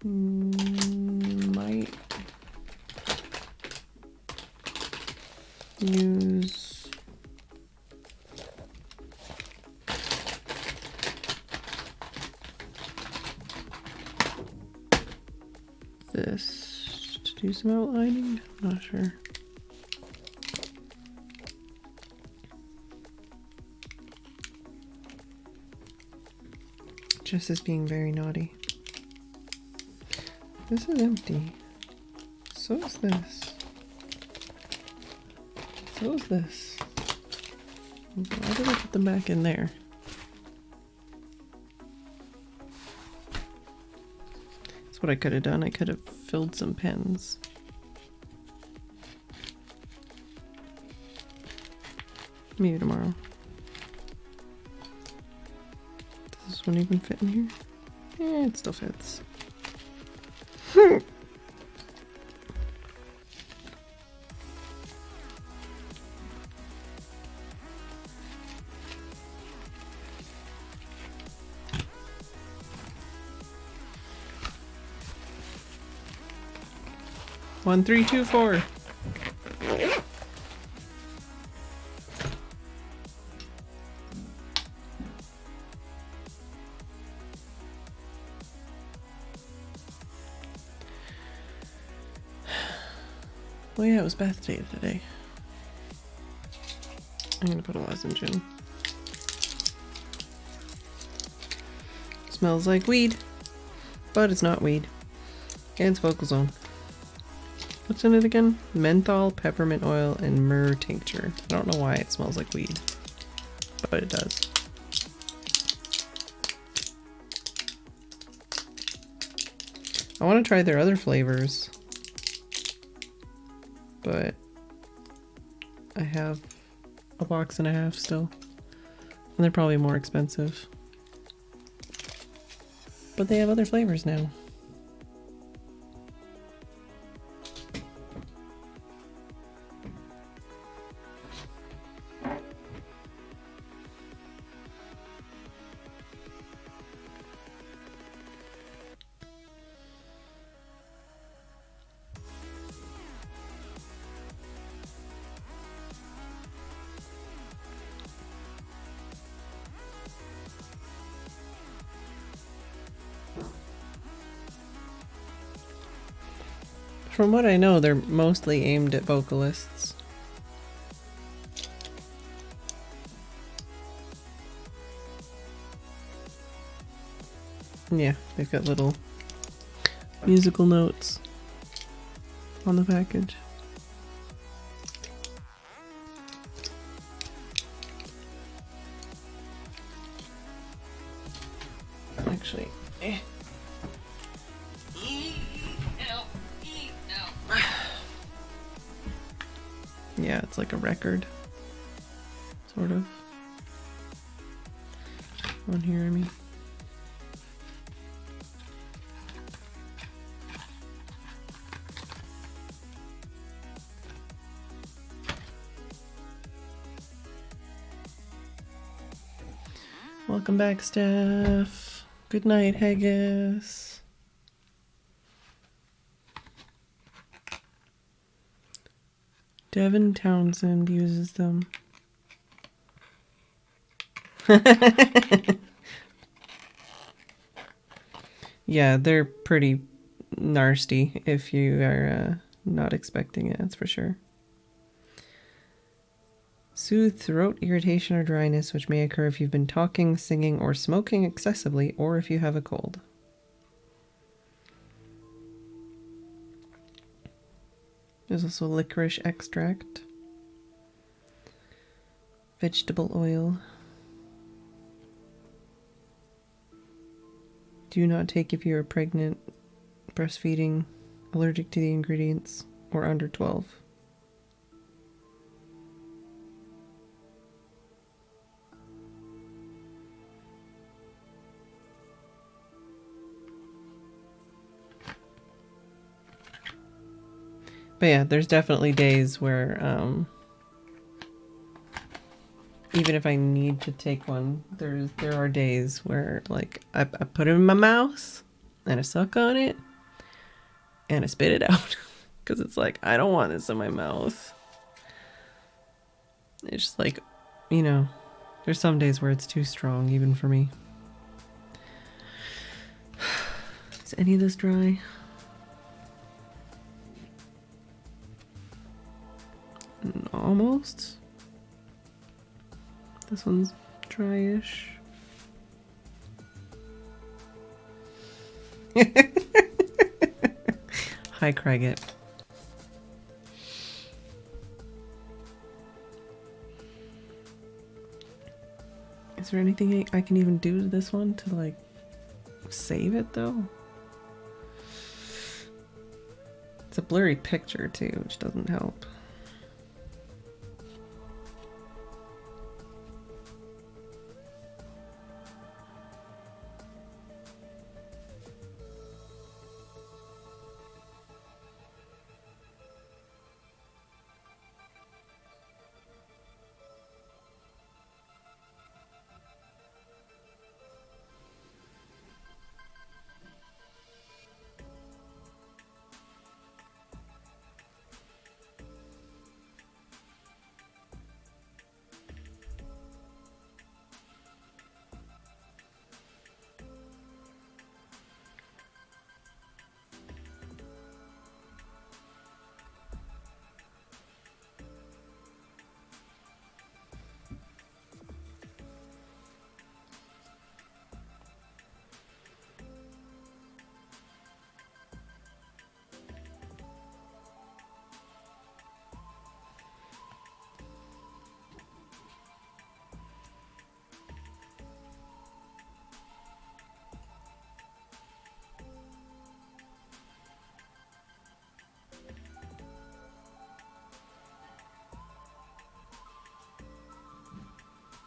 Might use this to do some outlining. I'm not sure. Jess is being very naughty. This is empty. So is this. So is this. Why did I put them back in there? That's what I could have done. I could have filled some pens. Maybe tomorrow. Does this one even fit in here? Eh, it still fits. 1, 3, 2, 4. Oh yeah, it was bath day today. I'm gonna put a lozenge in. Smells like weed, but it's not weed. And it's vocal zone. What's in it again? Menthol, peppermint oil, and myrrh tincture. I don't know why it smells like weed, but it does. I want to try their other flavors, but I have a box and a half still, and they're probably more expensive. But they have other flavors now. From what I know, they're mostly aimed at vocalists. Yeah, they've got little musical notes on the package. Actually, yeah, it's like a record, sort of. On here, I mean. Welcome back, Steph. Good night, Haggis. Devin Townsend uses them. Yeah, they're pretty nasty if you are not expecting it, that's for sure. Soothe throat irritation or dryness, which may occur if you've been talking, singing, or smoking excessively, or if you have a cold. There's also licorice extract, vegetable oil. Do not take if you are pregnant, breastfeeding, allergic to the ingredients, or under 12. But yeah, there's definitely days where, even if I need to take one, there are days where, like, I put it in my mouth, and I suck on it, and I spit it out. Because it's like, I don't want this in my mouth. It's just like, you know, there's some days where it's too strong, even for me. Is any of this dry? Almost. This one's dryish. Hi, Craiget. Is there anything I can even do to this one to, like, save it, though? It's a blurry picture, too, which doesn't help.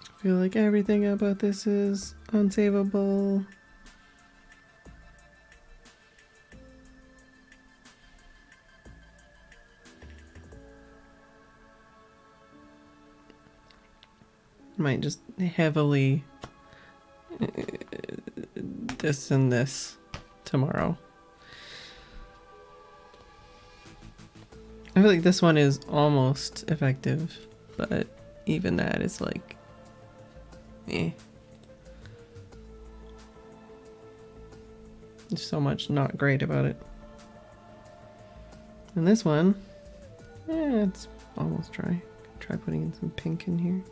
I feel like everything about this is unsavable. Might just heavily this and this tomorrow. I feel like this one is almost effective, but even that is like, eh. There's so much not great about it. And this one, it's almost dry. Try putting in some pink in here.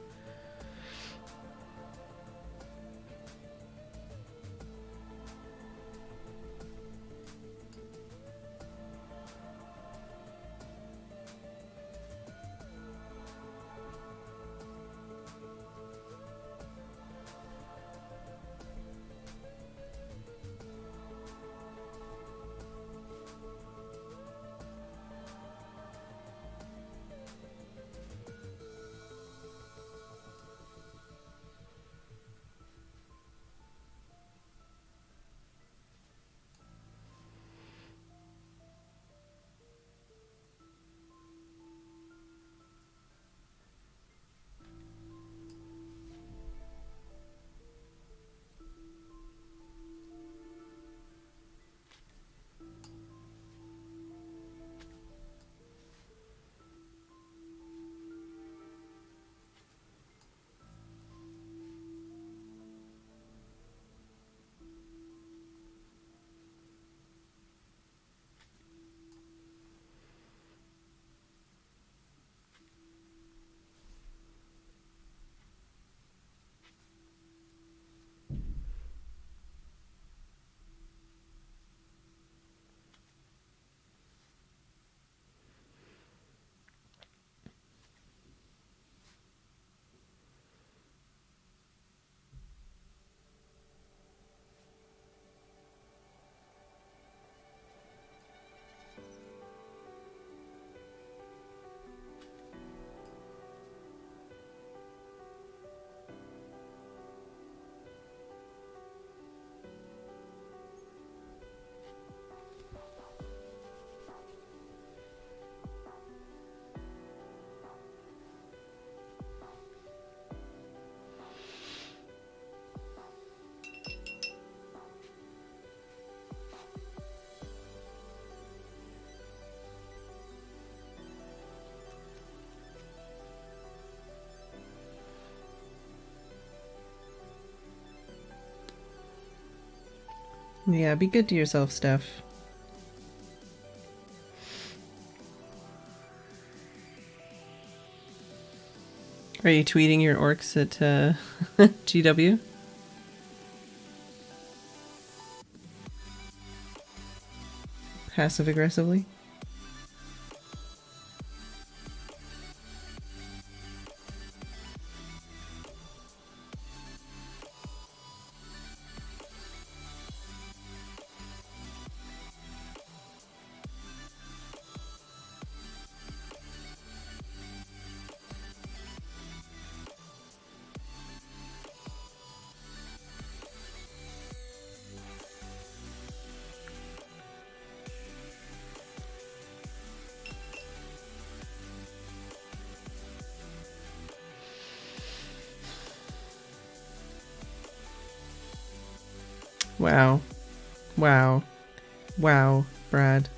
Yeah, be good to yourself, Steph. Are you tweeting your orcs at GW? Passive aggressively? Wow. Wow. Wow, Brad.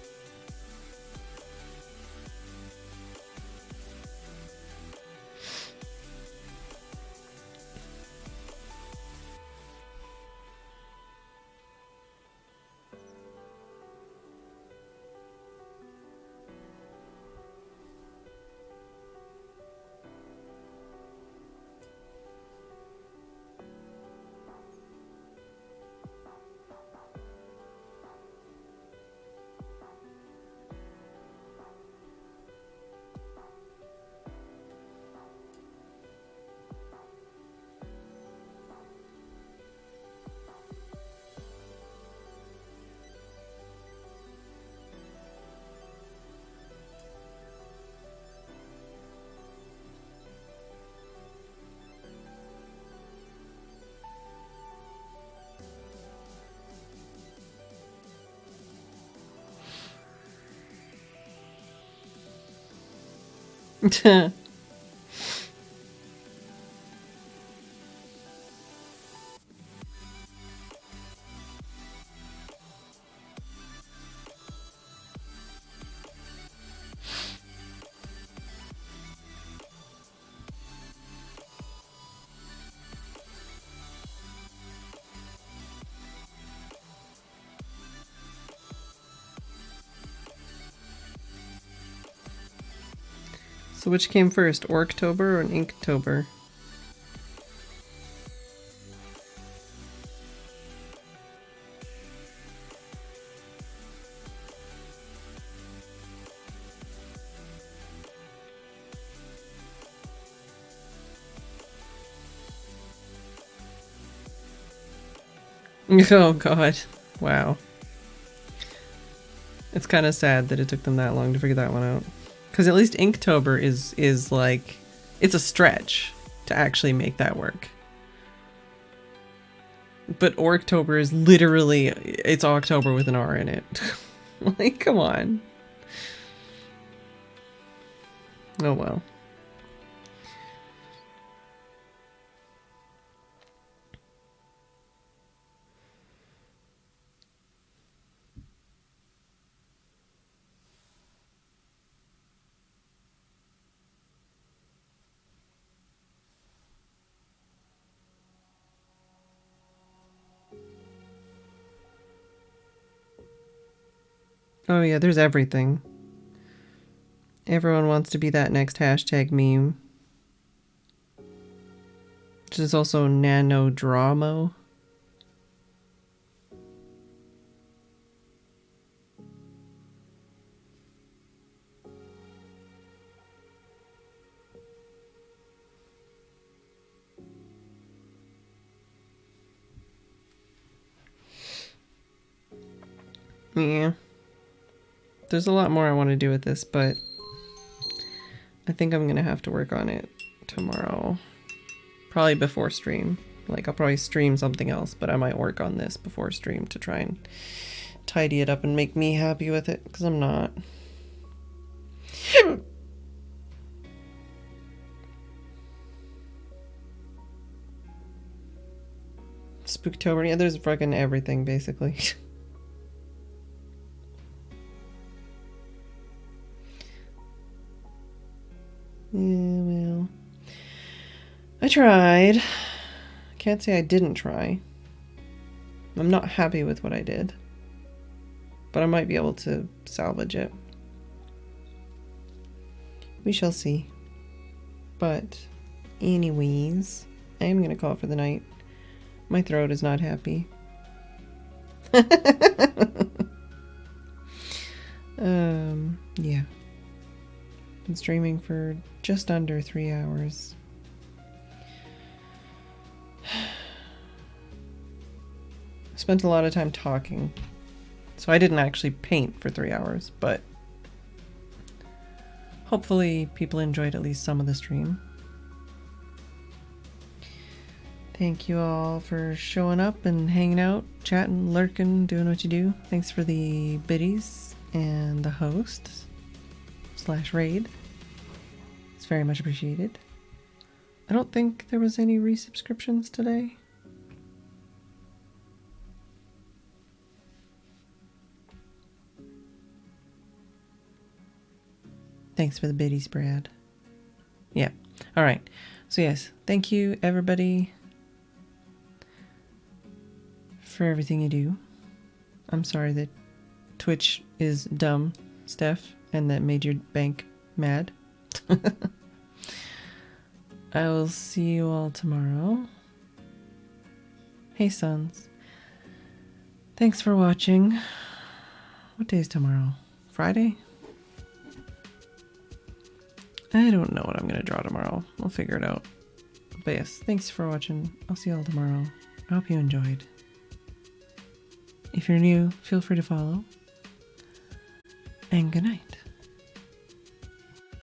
So which came first, Orktober or Inktober? Oh god. Wow. It's kind of sad that it took them that long to figure that one out. Because at least Inktober is like, it's a stretch to actually make that work. But Orktober is literally, it's October with an R in it. Like, come on. Oh well. Oh yeah, there's everything. Everyone wants to be that next hashtag meme. Which is also nanodramo. Yeah. There's a lot more I want to do with this, but I think I'm going to have to work on it tomorrow. Probably before stream. Like, I'll probably stream something else, but I might work on this before stream to try and tidy it up and make me happy with it, because I'm not. Spooktober. Yeah, there's fucking everything, basically. Yeah, well. I tried. Can't say I didn't try. I'm not happy with what I did. But I might be able to salvage it. We shall see. But, anyways, I am going to call it for the night. My throat is not happy. Yeah. Been streaming for just under 3 hours. Spent a lot of time talking. So I didn't actually paint for 3 hours, but hopefully people enjoyed at least some of the stream. Thank you all for showing up and hanging out, chatting, lurking, doing what you do. Thanks for the biddies and the host / raid. It's very much appreciated. I don't think there was any resubscriptions today. Thanks for the biddies, Brad. Yeah. All right. So yes, thank you everybody for everything you do. I'm sorry that Twitch is dumb, Steph, and that made your bank mad. I will see you all tomorrow. Hey, sons. Thanks for watching. What day is tomorrow? Friday? I don't know what I'm going to draw tomorrow. I'll figure it out. But yes, thanks for watching. I'll see you all tomorrow. I hope you enjoyed. If you're new, feel free to follow. And good night.